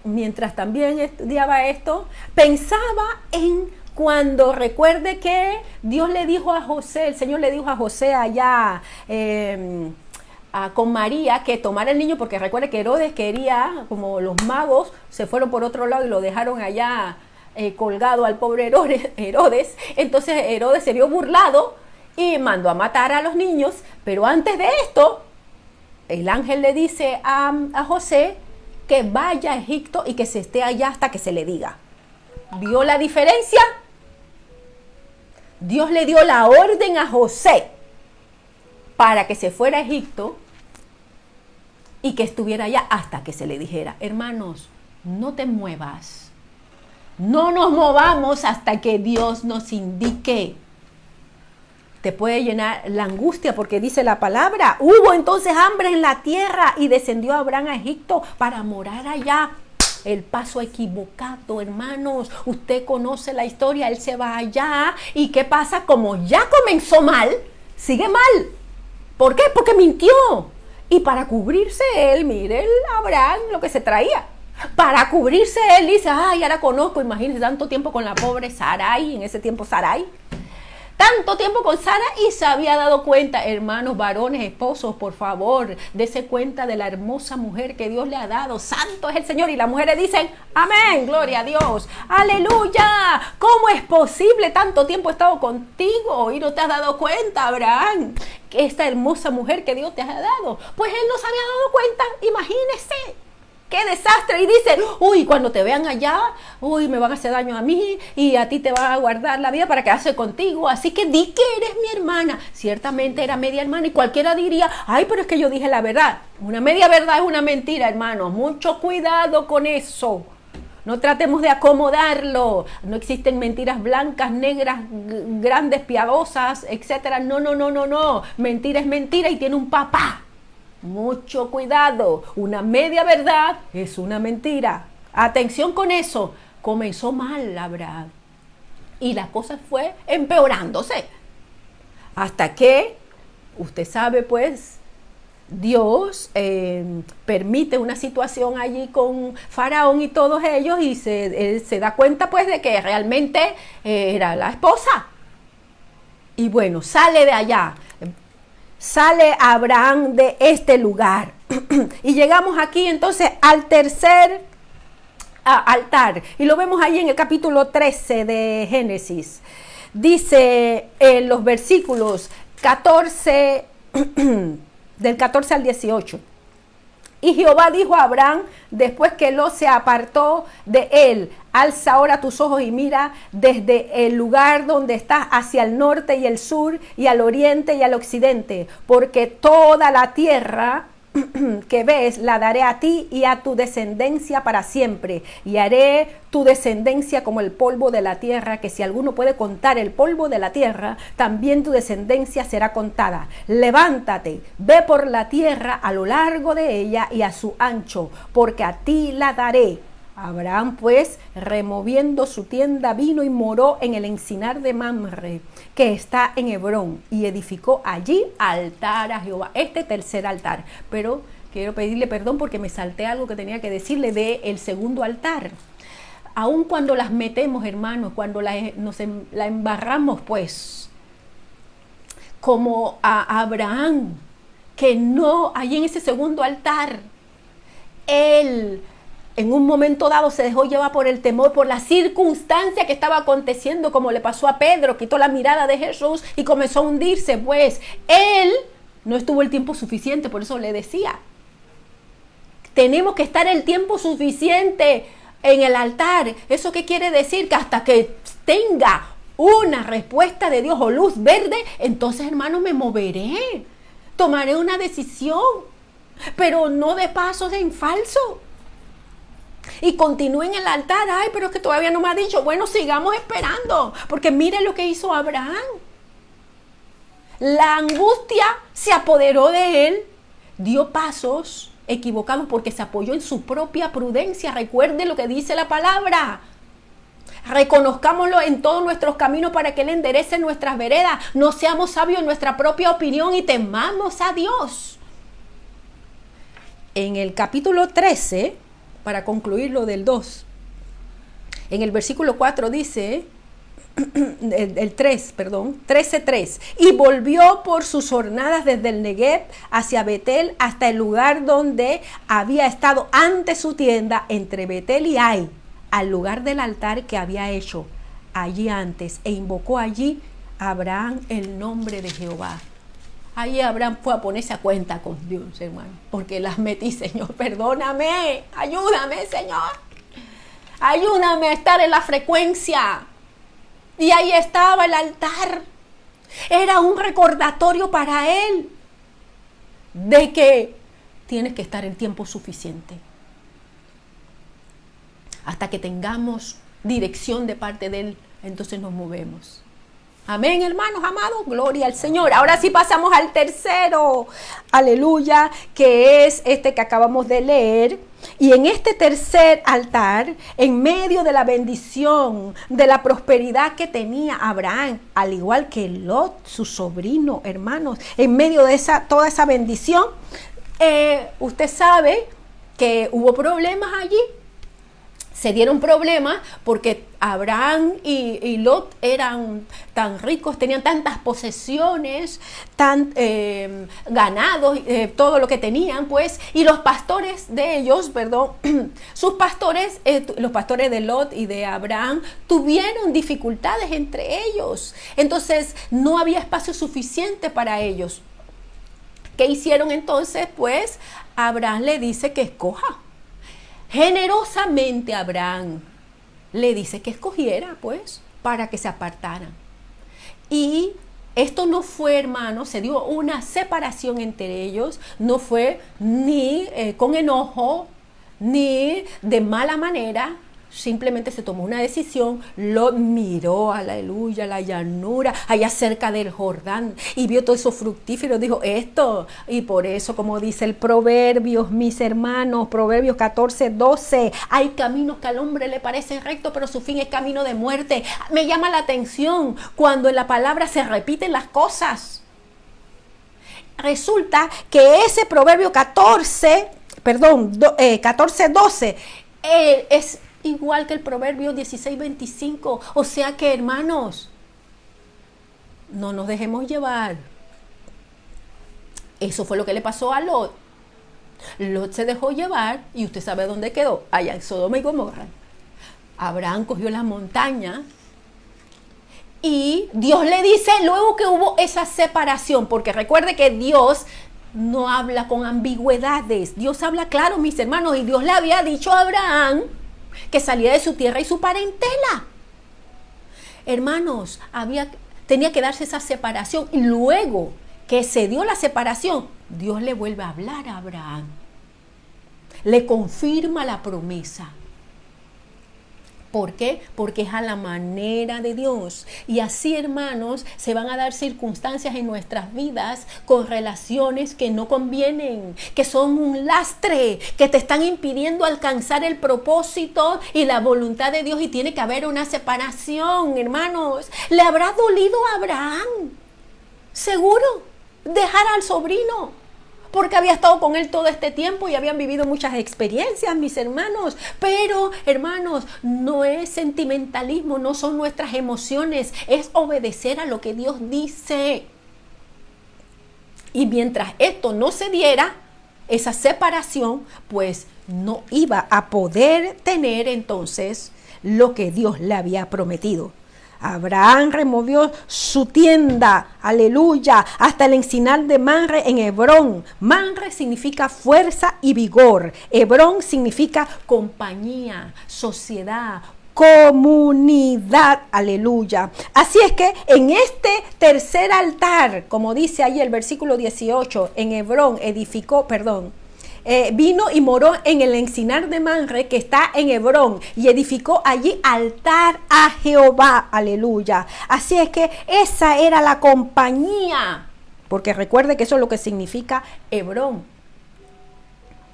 S1: mientras también estudiaba esto, pensaba en cuando recuerde que Dios le dijo a José, el Señor le dijo a José allá con María que tomara el niño, porque recuerde que Herodes quería, como los magos se fueron por otro lado y lo dejaron allá colgado al pobre Herodes. Entonces Herodes se vio burlado y mandó a matar a los niños, pero antes de esto, el ángel le dice a José que vaya a Egipto y que se esté allá hasta que se le diga. ¿Vio la diferencia? Dios le dio la orden a José para que se fuera a Egipto y que estuviera allá hasta que se le dijera. Hermanos, no te muevas. No nos movamos hasta que Dios nos indique. Te puede llenar la angustia porque dice la palabra. Hubo entonces hambre en la tierra y descendió Abraham a Egipto para morar allá. El paso equivocado, hermanos. Usted conoce la historia, él se va allá. ¿Y qué pasa? Como ya comenzó mal, sigue mal. ¿Por qué? Porque mintió. Y para cubrirse él, mire Abraham lo que se traía. Para cubrirse él dice, ay, ahora conozco, imagínense tanto tiempo con la pobre Sarai, en ese tiempo Sarai. Tanto tiempo con Sara y se había dado cuenta, hermanos, varones, esposos, por favor, dése cuenta de la hermosa mujer que Dios le ha dado. Santo es el Señor. Y las mujeres dicen, amén, gloria a Dios, aleluya. ¿Cómo es posible? Tanto tiempo he estado contigo y no te has dado cuenta, Abraham, que esta hermosa mujer que Dios te ha dado. Pues él no se había dado cuenta, imagínese. ¡Qué desastre! Y dice, uy, cuando te vean allá, uy, me van a hacer daño a mí y a ti te van a guardar la vida para quedarse contigo. Así que di que eres mi hermana. Ciertamente era media hermana y cualquiera diría, ay, pero es que yo dije la verdad. Una media verdad es una mentira, hermanos. Mucho cuidado con eso. No tratemos de acomodarlo. No existen mentiras blancas, negras, grandes, piadosas, etcétera. No, no, no, no, no. Mentira es mentira y tiene un papá. Mucho cuidado, una media verdad es una mentira. Atención con eso. Comenzó mal Abraham y la cosa fue empeorándose hasta que, usted sabe pues, Dios permite una situación allí con Faraón y todos ellos y él se da cuenta pues de que realmente era la esposa. Y bueno, sale de allá. Sale Abraham de este lugar. Y llegamos aquí entonces al tercer altar. Y lo vemos ahí en el capítulo 13 de Génesis. Dice en los versículos 14, del 14 al 18. Y Jehová dijo a Abraham, después que Lot se apartó de él, alza ahora tus ojos y mira desde el lugar donde estás hacia el norte y el sur y al oriente y al occidente, porque toda la tierra que ves la daré a ti y a tu descendencia para siempre, y haré tu descendencia como el polvo de la tierra, que si alguno puede contar el polvo de la tierra, también tu descendencia será contada. Levántate, ve por la tierra a lo largo de ella y a su ancho, porque a ti la daré. Abraham pues, removiendo su tienda, vino y moró en el encinar de Mamre, que está en Hebrón, y edificó allí altar a Jehová. Este tercer altar. Pero quiero pedirle perdón porque me salté algo que tenía que decirle del segundo altar. Aun cuando las metemos, hermanos, cuando la embarramos, pues, como a Abraham, que no, allí en ese segundo altar, él en un momento dado se dejó llevar por el temor, por la circunstancia que estaba aconteciendo, como le pasó a Pedro, quitó la mirada de Jesús y comenzó a hundirse. Pues él no estuvo el tiempo suficiente, por eso le decía, tenemos que estar el tiempo suficiente en el altar. ¿Eso qué quiere decir? Que hasta que tenga una respuesta de Dios o luz verde, entonces, hermano, me moveré, tomaré una decisión, pero no de pasos en falso. Y continúe en el altar. Ay, pero es que todavía no me ha dicho. Bueno, sigamos esperando, porque mire lo que hizo Abraham. La angustia se apoderó de él, dio pasos equivocados porque se apoyó en su propia prudencia. Recuerde lo que dice la palabra. Reconozcámoslo en todos nuestros caminos para que Él enderece nuestras veredas. No seamos sabios en nuestra propia opinión y temamos a Dios. En el capítulo 13, para concluir lo del 2, en el versículo 4 dice, el 13:3, y volvió por sus jornadas desde el Negev hacia Betel hasta el lugar donde había estado antes su tienda, entre Betel y Ai, al lugar del altar que había hecho allí antes, e invocó allí a Abraham el nombre de Jehová. Ahí Abraham fue a ponerse a cuenta con Dios, hermano, porque las metí, Señor, perdóname, ayúdame, Señor, ayúdame a estar en la frecuencia. Y ahí estaba el altar. Era un recordatorio para él de que tienes que estar en tiempo suficiente hasta que tengamos dirección de parte de él, entonces nos movemos. Amén, hermanos amados, gloria al Señor. Ahora sí pasamos al tercero, aleluya, que es este que acabamos de leer. Y en este tercer altar, en medio de la bendición, de la prosperidad que tenía Abraham, al igual que Lot, su sobrino, hermanos, en medio de toda esa bendición, usted sabe que hubo problemas allí. Se dieron problemas porque Abraham y Lot eran tan ricos, tenían tantas posesiones, ganados, todo lo que tenían, pues, y los pastores de ellos, perdón, sus pastores, los pastores de Lot y de Abraham, tuvieron dificultades entre ellos. Entonces, no había espacio suficiente para ellos. ¿Qué hicieron entonces? Pues, Abraham le dice que escoja. Generosamente Abraham le dice que escogiera, pues, para que se apartaran. Y esto no fue, hermano, se dio una separación entre ellos, no fue ni con enojo, ni de mala manera. Simplemente se tomó una decisión, lo miró, aleluya, la llanura, allá cerca del Jordán, y vio todo eso fructífero, dijo esto, y por eso, como dice el Proverbios, mis hermanos, Proverbios 14:12, hay caminos que al hombre le parecen rectos, pero su fin es camino de muerte. Me llama la atención cuando en la palabra se repiten las cosas. Resulta que ese Proverbio 14:12 es igual que el Proverbio 16:25. O sea que, hermanos, no nos dejemos llevar. Eso fue lo que le pasó a Lot. Lot se dejó llevar y usted sabe dónde quedó, allá en Sodoma y Gomorra. Abraham cogió la montaña y Dios le dice luego que hubo esa separación, porque recuerde que Dios no habla con ambigüedades. Dios habla claro, mis hermanos, y Dios le había dicho a Abraham que salía de su tierra y su parentela. Hermanos, tenía que darse esa separación, y luego que se dio la separación, Dios le vuelve a hablar a Abraham, le confirma la promesa. ¿Por qué? Porque es a la manera de Dios. Y así, hermanos, se van a dar circunstancias en nuestras vidas con relaciones que no convienen, que son un lastre, que te están impidiendo alcanzar el propósito y la voluntad de Dios, y tiene que haber una separación, hermanos. ¿Le habrá dolido a Abraham? Seguro, dejar al sobrino, porque había estado con él todo este tiempo y habían vivido muchas experiencias, mis hermanos. Pero, hermanos, no es sentimentalismo, no son nuestras emociones, es obedecer a lo que Dios dice. Y mientras esto no se diera, esa separación, pues no iba a poder tener entonces lo que Dios le había prometido. Abraham removió su tienda, aleluya, hasta el encinar de Mamre en Hebrón. Mamre significa fuerza y vigor. Hebrón significa compañía, sociedad, comunidad, aleluya. Así es que en este tercer altar, como dice ahí el versículo 18, en Hebrón vino y moró en el encinar de Mamre, que está en Hebrón, y edificó allí altar a Jehová, aleluya. Así es que esa era la compañía, porque recuerde que eso es lo que significa Hebrón: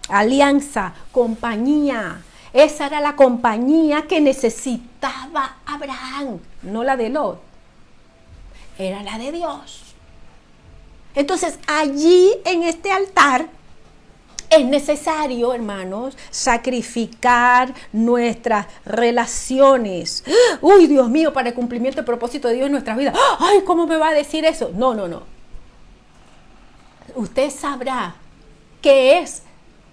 S1: alianza, compañía. Esa era la compañía que necesitaba Abraham, no la de Lot, era la de Dios. Entonces allí en este altar es necesario, hermanos, sacrificar nuestras relaciones. Uy, Dios mío, para el cumplimiento del propósito de Dios en nuestras vidas. Ay, ¿cómo me va a decir eso? No. Usted sabrá qué es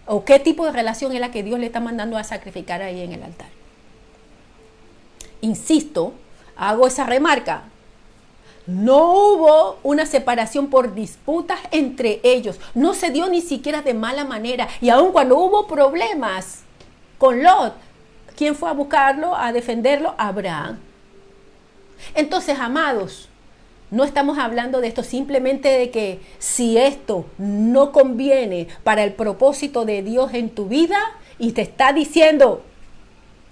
S1: o qué tipo de relación es la que Dios le está mandando a sacrificar ahí en el altar. Insisto, hago esa remarca. No hubo una separación por disputas entre ellos. No se dio ni siquiera de mala manera. Y aun cuando hubo problemas con Lot, ¿quién fue a buscarlo, a defenderlo? Abraham. Entonces, amados, no estamos hablando de esto simplemente de que si esto no conviene para el propósito de Dios en tu vida y te está diciendo: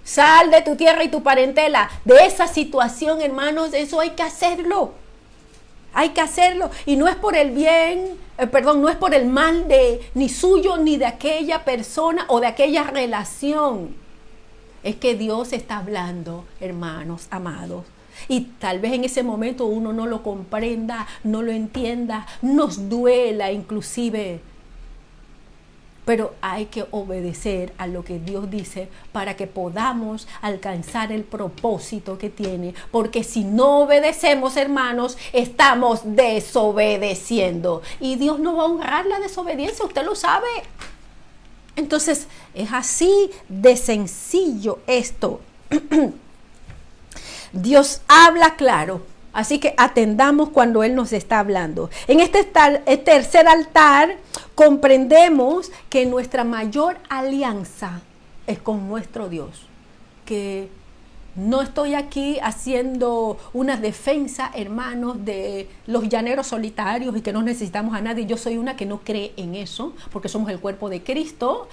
S1: sal de tu tierra y tu parentela, de esa situación, hermanos, eso hay que hacerlo. Hay que hacerlo, y no es por el bien, no es por el mal ni suyo ni de aquella persona o de aquella relación. Es que Dios está hablando, hermanos amados. Y tal vez en ese momento uno no lo comprenda, no lo entienda, nos duela inclusive. pero hay que obedecer a lo que Dios dice para que podamos alcanzar el propósito que tiene, porque si no obedecemos, hermanos, estamos desobedeciendo y Dios no va a honrar la desobediencia, usted lo sabe. Entonces es así de sencillo esto. Dios habla claro, así que atendamos cuando Él nos está hablando. En este tercer altar comprendemos que nuestra mayor alianza es con nuestro Dios, que no estoy aquí haciendo una defensa, hermanos, de los llaneros solitarios y que no necesitamos a nadie. Yo soy una que no cree en eso, porque somos el cuerpo de Cristo,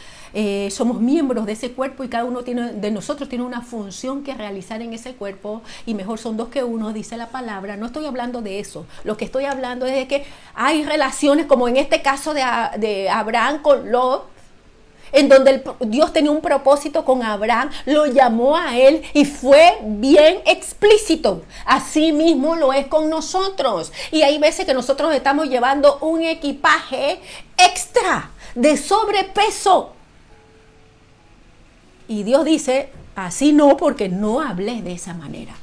S1: somos miembros de ese cuerpo y cada uno de nosotros tiene una función que realizar en ese cuerpo y mejor son dos que uno, dice la palabra. No estoy hablando de eso. Lo que estoy hablando es de que hay relaciones, como en este caso de Abraham con Lot, en donde Dios tenía un propósito con Abraham, lo llamó a él y fue bien explícito. Así mismo lo es con nosotros. Y hay veces que nosotros estamos llevando un equipaje extra de sobrepeso. Y Dios dice, así no, porque no hablé de esa manera.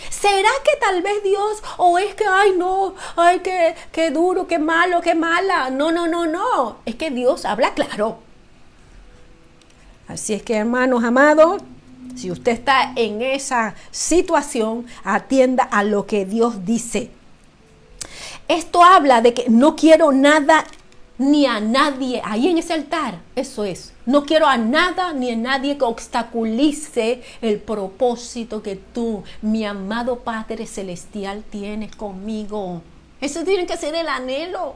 S1: ¿Será que tal vez Dios, o es que, ay no, ay qué duro, qué malo, qué mala? No. Es que Dios habla claro. Así es que, hermanos amados, si usted está en esa situación, atienda a lo que Dios dice. Esto habla de que no quiero nada ni a nadie ahí en ese altar. Eso es. No quiero a nada ni a nadie que obstaculice el propósito que tú, mi amado Padre Celestial, tienes conmigo. Eso tiene que ser el anhelo.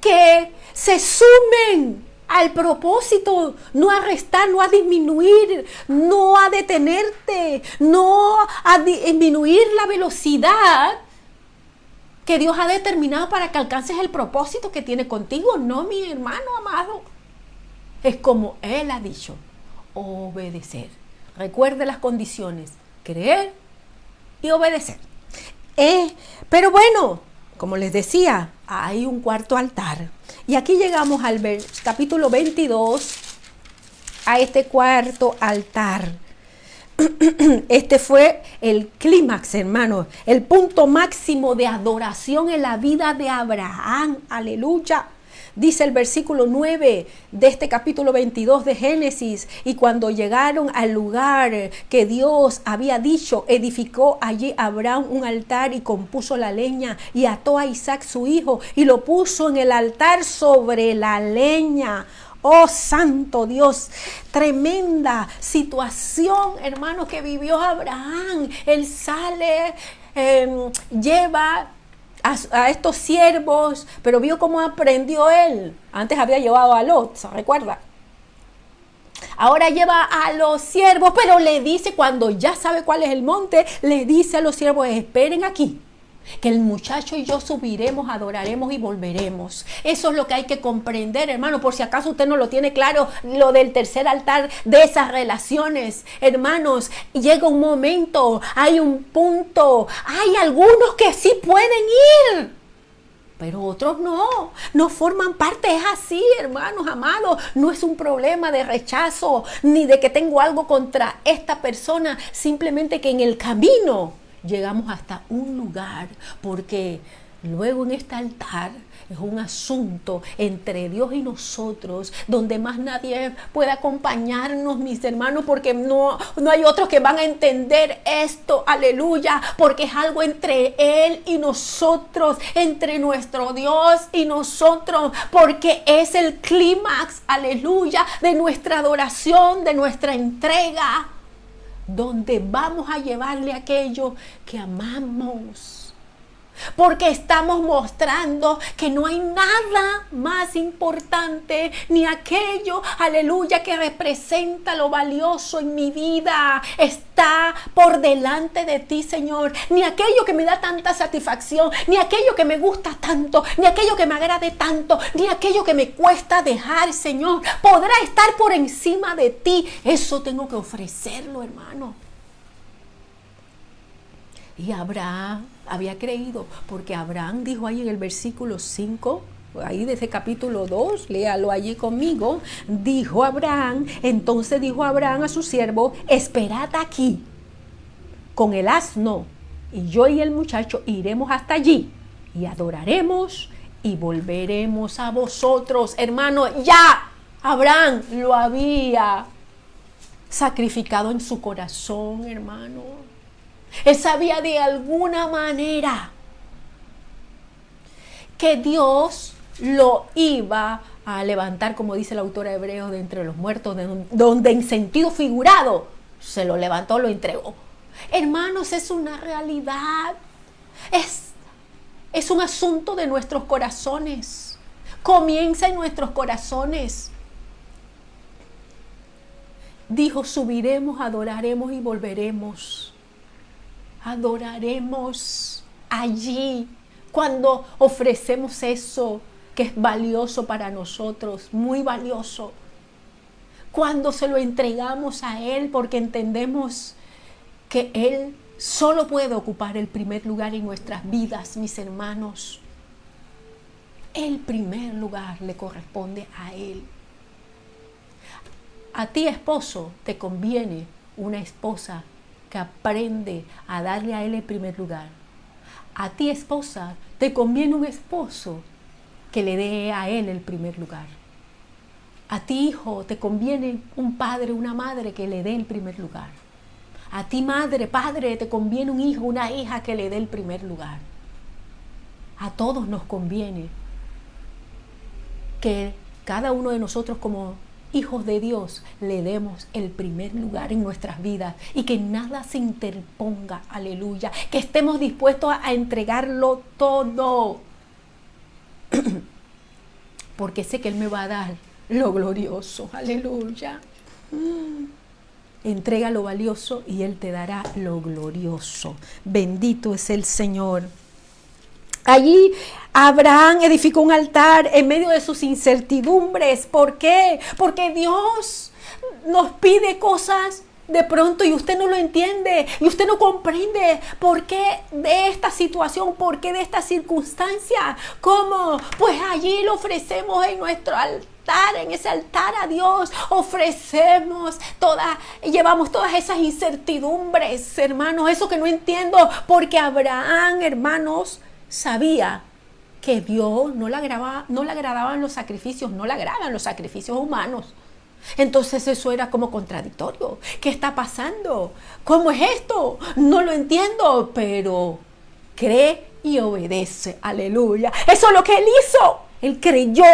S1: Que se sumen al propósito, no a restar, no a disminuir, no a detenerte, no a disminuir la velocidad que Dios ha determinado para que alcances el propósito que tiene contigo. No, mi hermano amado. Es como Él ha dicho, obedecer. Recuerde las condiciones, creer y obedecer. Pero bueno, como les decía, hay un cuarto altar. Y aquí llegamos al capítulo 22, a este cuarto altar. Este fue el clímax, hermanos, el punto máximo de adoración en la vida de Abraham. Aleluya. Dice el versículo 9 de este capítulo 22 de Génesis: y cuando llegaron al lugar que Dios había dicho, edificó allí Abraham un altar y compuso la leña y ató a Isaac su hijo y lo puso en el altar sobre la leña. Oh santo Dios, tremenda situación, hermanos, que vivió Abraham. Él sale, lleva a estos siervos, pero vio cómo aprendió él. Antes había llevado a Lot, ¿se recuerda? Ahora lleva a los siervos, pero le dice, cuando ya sabe cuál es el monte, le dice a los siervos, esperen aquí, que el muchacho y yo subiremos, adoraremos y volveremos. Eso es lo que hay que comprender, hermano, por si acaso usted no lo tiene claro, lo del tercer altar, de esas relaciones. Hermanos, llega un momento, hay un punto, hay algunos que sí pueden ir, pero otros no forman parte. Es así, hermanos amados. No es un problema de rechazo, ni de que tengo algo contra esta persona, simplemente que en el camino llegamos hasta un lugar, porque luego en este altar es un asunto entre Dios y nosotros, donde más nadie puede acompañarnos, mis hermanos, porque no hay otros que van a entender esto, aleluya, porque es algo entre Él y nosotros, entre nuestro Dios y nosotros, porque es el clímax, aleluya, de nuestra adoración, de nuestra entrega, donde vamos a llevarle aquello que amamos. Porque estamos mostrando que no hay nada más importante, ni aquello, aleluya, que representa lo valioso en mi vida está por delante de ti, Señor. Ni aquello que me da tanta satisfacción, ni aquello que me gusta tanto, ni aquello que me agrade tanto, ni aquello que me cuesta dejar, Señor, podrá estar por encima de ti. Eso tengo que ofrecerlo, hermano. Y Abraham había creído, porque Abraham dijo ahí en el versículo 5, ahí desde capítulo 2, léalo allí conmigo. Entonces dijo Abraham a su siervo, esperad aquí con el asno, y yo y el muchacho iremos hasta allí y adoraremos y volveremos a vosotros. Hermano, ya Abraham lo había sacrificado en su corazón, hermano. Él sabía de alguna manera que Dios lo iba a levantar, como dice el autor hebreo, de entre los muertos, donde en sentido figurado se lo levantó, lo entregó. Hermanos, es una realidad. Es un asunto de nuestros corazones. Comienza en nuestros corazones. Dijo, subiremos, adoraremos y volveremos. Adoraremos allí. Cuando ofrecemos eso que es valioso para nosotros, muy valioso. Cuando se lo entregamos a Él porque entendemos que Él solo puede ocupar el primer lugar en nuestras vidas, mis hermanos. El primer lugar le corresponde a Él. A ti, esposo, te conviene una esposa que aprende a darle a Él el primer lugar. A ti, esposa, te conviene un esposo que le dé a Él el primer lugar. A ti, hijo, te conviene un padre, una madre que le dé el primer lugar. A ti, madre, padre, te conviene un hijo, una hija que le dé el primer lugar. A todos nos conviene que cada uno de nosotros como hijos de Dios le demos el primer lugar en nuestras vidas y que nada se interponga, aleluya, que estemos dispuestos a entregarlo todo, porque sé que Él me va a dar lo glorioso, aleluya. Entrega lo valioso y Él te dará lo glorioso. Bendito es el Señor. Allí Abraham edificó un altar en medio de sus incertidumbres. ¿Por qué? Porque Dios nos pide cosas de pronto y usted no lo entiende y usted no comprende por qué de esta situación, por qué de esta circunstancia. ¿Cómo? Pues allí lo ofrecemos en nuestro altar, en ese altar a Dios. Llevamos todas esas incertidumbres, hermanos, eso que no entiendo, porque Abraham, hermanos, sabía que Dios no le agradaban los sacrificios, no le agradan los sacrificios humanos. Entonces eso era como contradictorio. ¿Qué está pasando? ¿Cómo es esto? No lo entiendo, pero cree y obedece. Aleluya. Eso es lo que él hizo. Él creyó,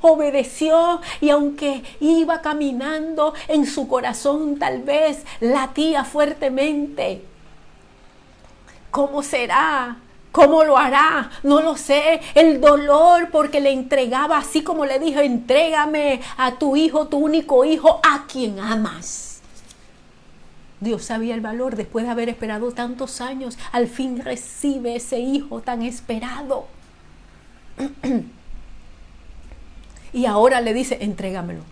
S1: obedeció, y aunque iba caminando, en su corazón tal vez latía fuertemente. ¿Cómo será? ¿Cómo lo hará? No lo sé. El dolor porque le entregaba, así como le dijo, entrégame a tu hijo, tu único hijo, a quien amas. Dios sabía el valor. Después de haber esperado tantos años, al fin recibe ese hijo tan esperado. Y ahora le dice, entrégamelo.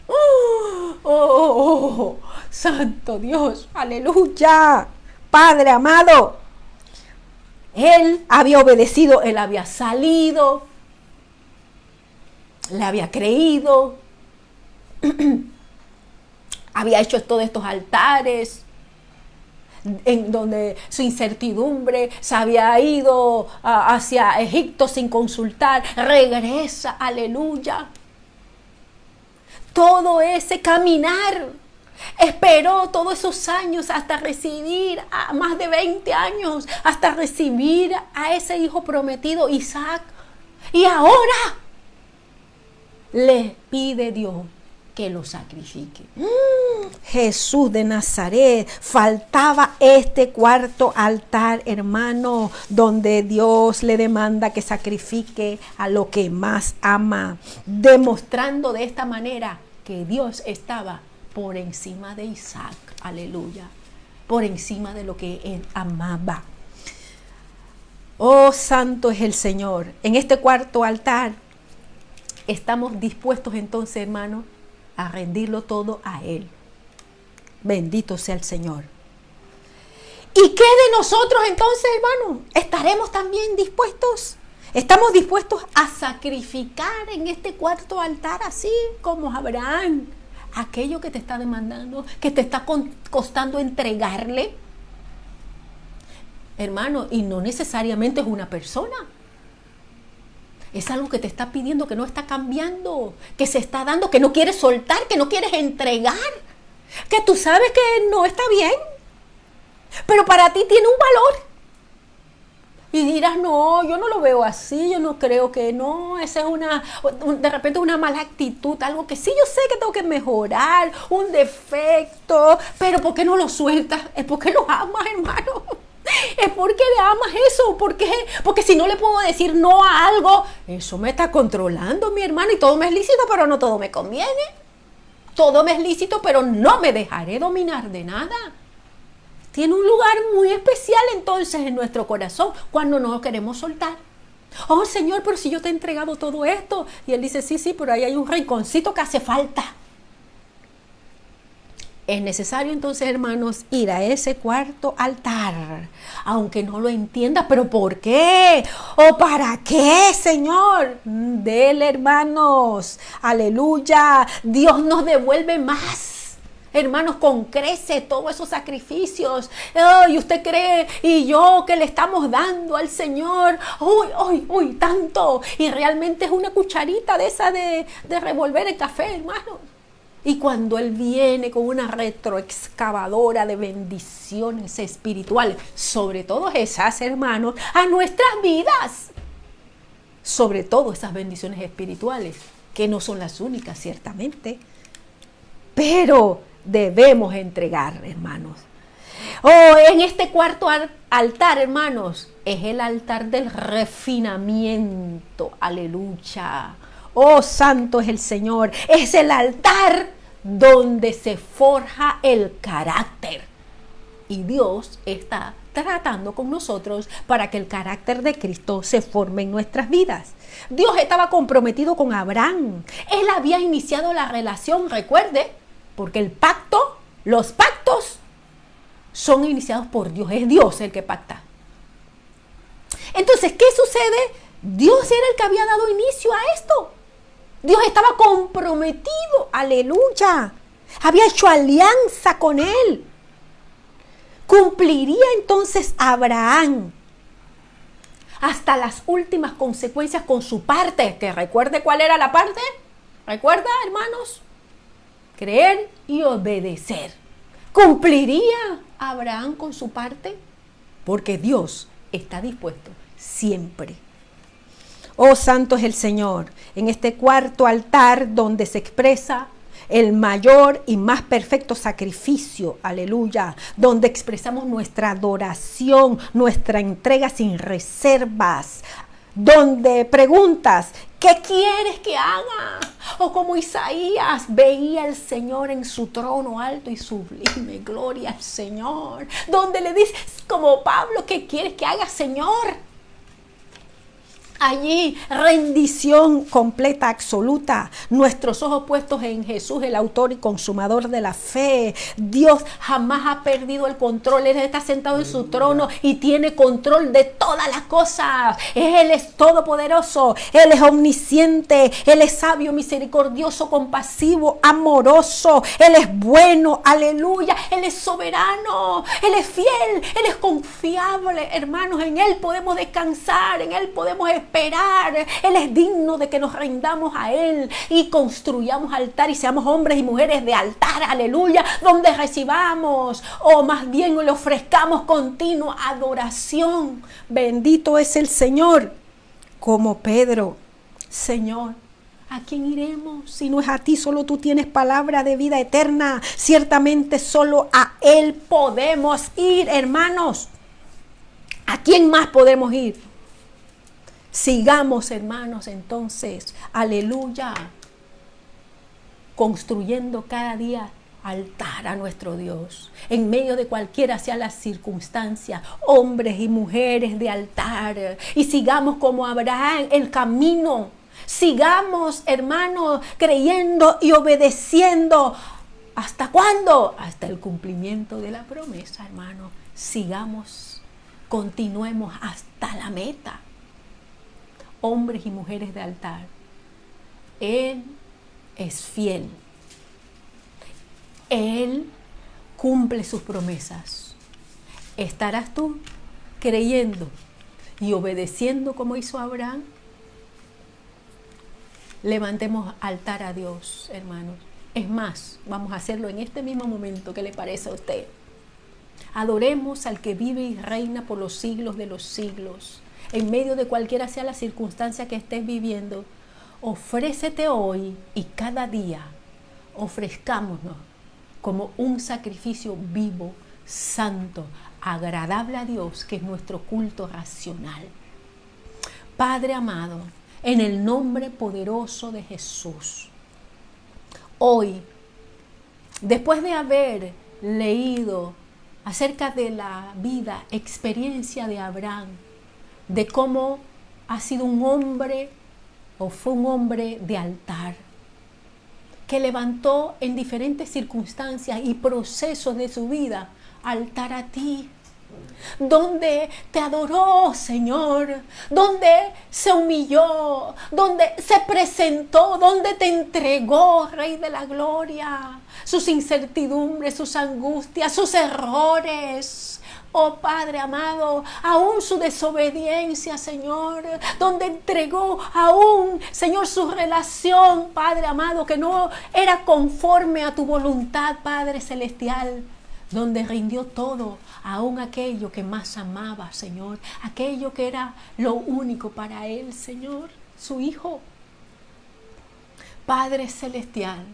S1: ¡Oh! Santo Dios, aleluya. Padre amado, él había obedecido, él había salido, le había creído, había hecho todos estos altares en donde su incertidumbre, se había ido hacia Egipto sin consultar, regresa, aleluya. Todo ese caminar, esperó todos esos años hasta recibir, más de 20 años, hasta recibir a ese hijo prometido, Isaac. Y ahora le pide Dios que lo sacrifique. Jesús de Nazaret, faltaba este cuarto altar, hermano, donde Dios le demanda que sacrifique a lo que más ama, demostrando de esta manera que Dios estaba por encima de Isaac, aleluya, por encima de lo que él amaba. Oh, santo es el Señor. En este cuarto altar estamos dispuestos entonces, hermano, a rendirlo todo a Él. Bendito sea el Señor. ¿Y qué de nosotros entonces, hermano? ¿Estaremos también dispuestos? Estamos dispuestos a sacrificar en este cuarto altar, así como Abraham, aquello que te está demandando, que te está costando entregarle. Hermano, y no necesariamente es una persona. Es algo que te está pidiendo, que no está cambiando, que se está dando, que no quieres soltar, que no quieres entregar, que tú sabes que no está bien, pero para ti tiene un valor. Y dirás, no, yo no lo veo así, yo no creo que no, esa es de repente una mala actitud, algo que sí yo sé que tengo que mejorar, un defecto, pero ¿por qué no lo sueltas? Es porque lo amas, hermano. Es porque le amas eso. ¿Por qué? Porque si no le puedo decir no a algo, eso me está controlando, mi hermano, y todo me es lícito, pero no todo me conviene. Todo me es lícito, pero no me dejaré dominar de nada. Tiene un lugar muy especial entonces en nuestro corazón cuando no lo queremos soltar. Oh, Señor, pero si yo te he entregado todo esto. Y Él dice, sí, pero ahí hay un rinconcito que hace falta. Es necesario entonces, hermanos, ir a ese cuarto altar, aunque no lo entiendas, pero ¿por qué? ¿O para qué, Señor? Dele, hermanos, aleluya, Dios nos devuelve más. Hermanos, con crece todos esos sacrificios. Y usted cree y yo que le estamos dando al Señor. Uy, tanto. Y realmente es una cucharita de esa de revolver el café, hermanos. Y cuando Él viene con una retroexcavadora de bendiciones espirituales, sobre todo esas, hermanos, a nuestras vidas. Sobre todo esas bendiciones espirituales, que no son las únicas, ciertamente. Pero debemos entregar, hermanos. En este cuarto altar, hermanos, es el altar del refinamiento. Aleluya. Oh, santo es el Señor. Es el altar donde se forja el carácter. Y Dios está tratando con nosotros para que el carácter de Cristo se forme en nuestras vidas. Dios estaba comprometido con Abraham. Él había iniciado la relación, recuerde, porque los pactos son iniciados por Dios. Es Dios el que pacta. Entonces, ¿qué sucede? Dios era el que había dado inicio a esto. Dios estaba comprometido, aleluya. Había hecho alianza con Él. Cumpliría entonces Abraham hasta las últimas consecuencias con su parte. Que recuerde cuál era la parte. ¿Recuerda, hermanos? Creer y obedecer. ¿Cumpliría Abraham con su parte? Porque Dios está dispuesto siempre. Oh, santo es el Señor, en este cuarto altar donde se expresa el mayor y más perfecto sacrificio, aleluya, donde expresamos nuestra adoración, nuestra entrega sin reservas, donde preguntas, ¿qué quieres que haga? O como Isaías veía al Señor en su trono alto y sublime, gloria al Señor, donde le dices como Pablo, ¿qué quieres que haga, Señor? Allí, rendición completa, absoluta. Nuestros ojos puestos en Jesús, el autor y consumador de la fe. Dios jamás ha perdido el control. Él está sentado en su trono y tiene control de todas las cosas. Él es todopoderoso. Él es omnisciente. Él es sabio, misericordioso, compasivo, amoroso. Él es bueno. Aleluya. Él es soberano. Él es fiel. Él es confiable. Hermanos, en Él podemos descansar. En Él podemos esperar. Él es digno de que nos rindamos a Él y construyamos altar y seamos hombres y mujeres de altar, aleluya, donde recibamos o más bien le ofrezcamos continua adoración. Bendito es el Señor. Como Pedro, Señor, ¿a quién iremos? Si no es a ti, solo tú tienes palabra de vida eterna. Ciertamente solo a Él podemos ir, hermanos. ¿A quién más podemos ir? Sigamos, hermanos, entonces, aleluya, construyendo cada día altar a nuestro Dios, en medio de cualquiera sea la circunstancia, hombres y mujeres de altar, y sigamos como Abraham el camino, sigamos, hermanos, creyendo y obedeciendo. ¿Hasta cuándo? Hasta el cumplimiento de la promesa, hermano. Sigamos, continuemos hasta la meta. hombres y mujeres de altar. Él es fiel. Él cumple sus promesas. ¿Estarás tú creyendo y obedeciendo como hizo Abraham? Levantemos altar a Dios, hermanos. Es más, vamos a hacerlo en este mismo momento. ¿Qué le parece a usted? Adoremos al que vive y reina por los siglos de los siglos. En medio de cualquiera sea la circunstancia que estés viviendo, ofrécete hoy y cada día. Ofrezcámonos como un sacrificio vivo, santo, agradable a Dios, que es nuestro culto racional. Padre amado, en el nombre poderoso de Jesús, hoy, después de haber leído acerca de la vida, experiencia de Abraham, de cómo ha sido un hombre o fue un hombre de altar, que levantó en diferentes circunstancias y procesos de su vida altar a ti, donde te adoró, Señor, donde se humilló, donde se presentó, donde te entregó, Rey de la Gloria, sus incertidumbres, sus angustias, sus errores. Oh Padre amado, aún su desobediencia, Señor, donde entregó aún, Señor, su relación, Padre amado, que no era conforme a tu voluntad, Padre celestial, donde rindió todo, aún aquello que más amaba, Señor, aquello que era lo único para él, Señor, su Hijo. Padre celestial,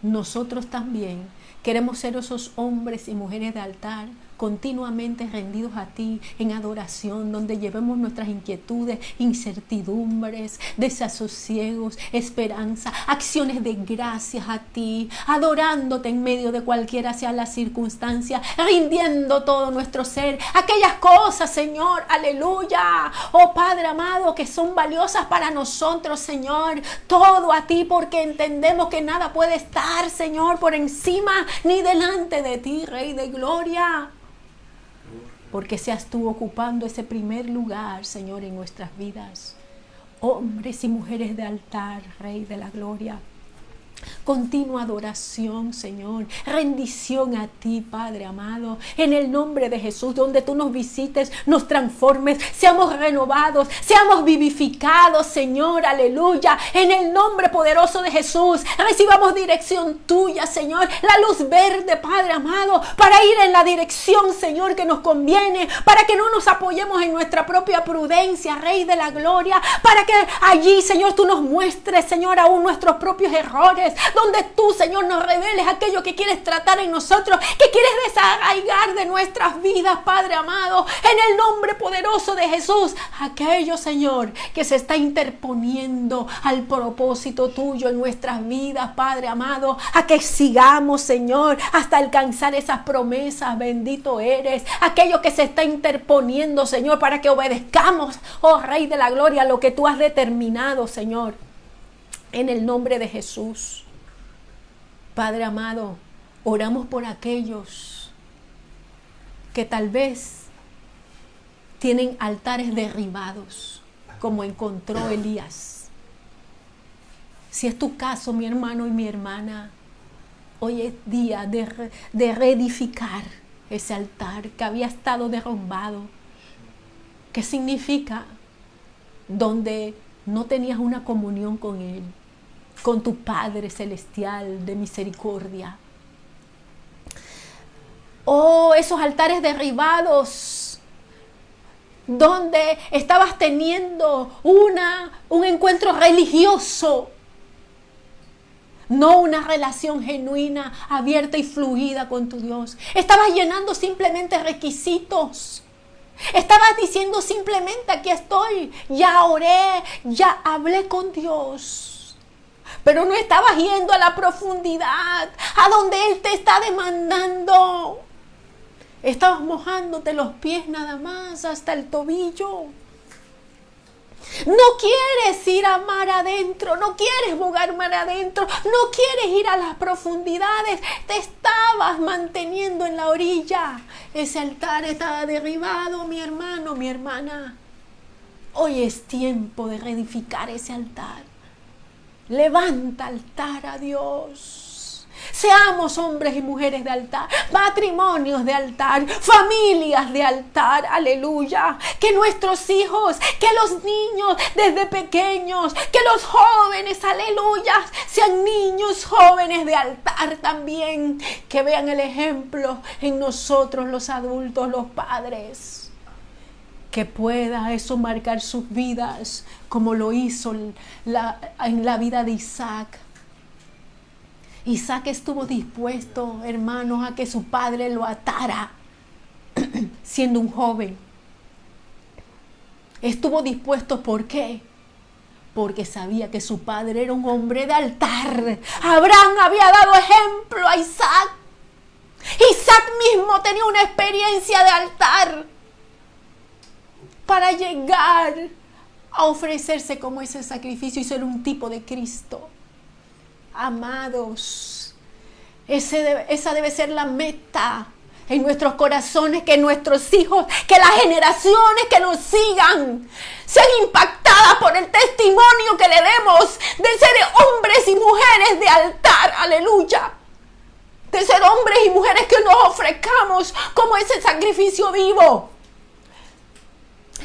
S1: nosotros también queremos ser esos hombres y mujeres de altar, continuamente rendidos a ti en adoración, donde llevemos nuestras inquietudes, incertidumbres, desasosiegos, esperanza, acciones de gracias a ti, adorándote en medio de cualquiera sea la circunstancia, rindiendo todo nuestro ser, aquellas cosas, Señor, aleluya, oh Padre amado, que son valiosas para nosotros, Señor, todo a ti, porque entendemos que nada puede estar, Señor, por encima ni delante de ti, Rey de Gloria. Porque seas tú ocupando ese primer lugar, Señor, en nuestras vidas. Hombres y mujeres de altar, Rey de la Gloria. Continua adoración, Señor, rendición a ti, Padre amado, en el nombre de Jesús, donde tú nos visites, nos transformes, seamos renovados, seamos vivificados, Señor, aleluya, en el nombre poderoso de Jesús, recibamos dirección tuya, Señor, la luz verde, Padre amado, para ir en la dirección, Señor, que nos conviene, para que no nos apoyemos en nuestra propia prudencia, Rey de la Gloria, para que allí, Señor, tú nos muestres, Señor, aún nuestros propios errores, donde tú, Señor, nos reveles aquello que quieres tratar en nosotros, que quieres desarraigar de nuestras vidas, Padre amado, en el nombre poderoso de Jesús, aquello, Señor, que se está interponiendo al propósito tuyo en nuestras vidas, Padre amado, a que sigamos, Señor, hasta alcanzar esas promesas, bendito eres, aquello que se está interponiendo, Señor, para que obedezcamos, oh Rey de la Gloria, lo que tú has determinado, Señor, en el nombre de Jesús. Padre amado, oramos por aquellos que tal vez tienen altares derribados, como encontró Elías. Si es tu caso, mi hermano y mi hermana, hoy es día de reedificar ese altar que había estado derrumbado. ¿Qué significa? Donde no tenías una comunión con Él, con tu Padre celestial de misericordia. Oh, esos altares derribados, donde estabas teniendo un encuentro religioso, no una relación genuina, abierta y fluida con tu Dios. Estabas llenando simplemente requisitos. Estabas diciendo simplemente: aquí estoy, ya oré, ya hablé con Dios. Pero no estabas yendo a la profundidad, a donde Él te está demandando. Estabas mojándote los pies nada más hasta el tobillo. No quieres ir a mar adentro, no quieres jugar mar adentro, no quieres ir a las profundidades. Te estabas manteniendo en la orilla. Ese altar estaba derribado, mi hermano, mi hermana. Hoy es tiempo de reedificar ese altar. Levanta altar a Dios. Seamos hombres y mujeres de altar, matrimonios de altar, familias de altar, aleluya. Que nuestros hijos, que los niños desde pequeños, que los jóvenes, aleluya, sean niños jóvenes de altar también. Que vean el ejemplo en nosotros los adultos, los padres. Que pueda eso marcar sus vidas como lo hizo en la vida de Isaac. Isaac estuvo dispuesto, hermanos, a que su padre lo atara siendo un joven. Estuvo dispuesto, ¿por qué? Porque sabía que su padre era un hombre de altar. Abraham había dado ejemplo a Isaac. Isaac mismo tenía una experiencia de altar para llegar a ofrecerse como ese sacrificio y ser un tipo de Cristo. Amados, esa debe ser la meta en nuestros corazones, que nuestros hijos, que las generaciones que nos sigan sean impactadas por el testimonio que le demos de ser hombres y mujeres de altar, aleluya. De ser hombres y mujeres que nos ofrezcamos como ese sacrificio vivo.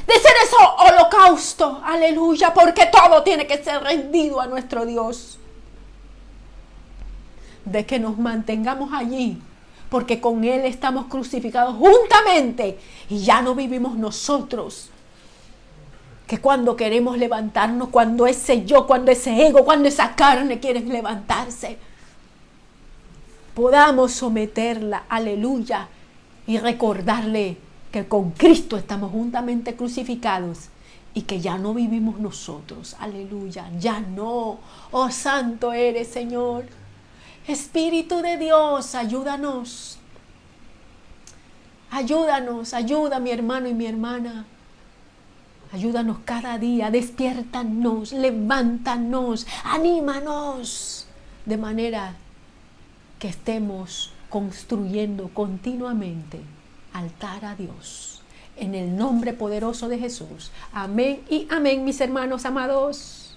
S1: De ser ese holocausto, aleluya, porque todo tiene que ser rendido a nuestro Dios. De que nos mantengamos allí, porque con Él estamos crucificados juntamente y ya no vivimos nosotros. Que cuando queremos levantarnos, cuando ese yo, cuando ese ego, cuando esa carne quiere levantarse, podamos someterla, aleluya, y recordarle que con Cristo estamos juntamente crucificados y que ya no vivimos nosotros, aleluya, ya no. Oh, santo eres, Señor. Espíritu de Dios, ayúdanos. Ayúdanos, ayuda mi hermano y mi hermana. Ayúdanos cada día, despiértanos, levántanos, anímanos, de manera que estemos construyendo continuamente altar a Dios. En el nombre poderoso de Jesús. Amén y amén, mis hermanos amados.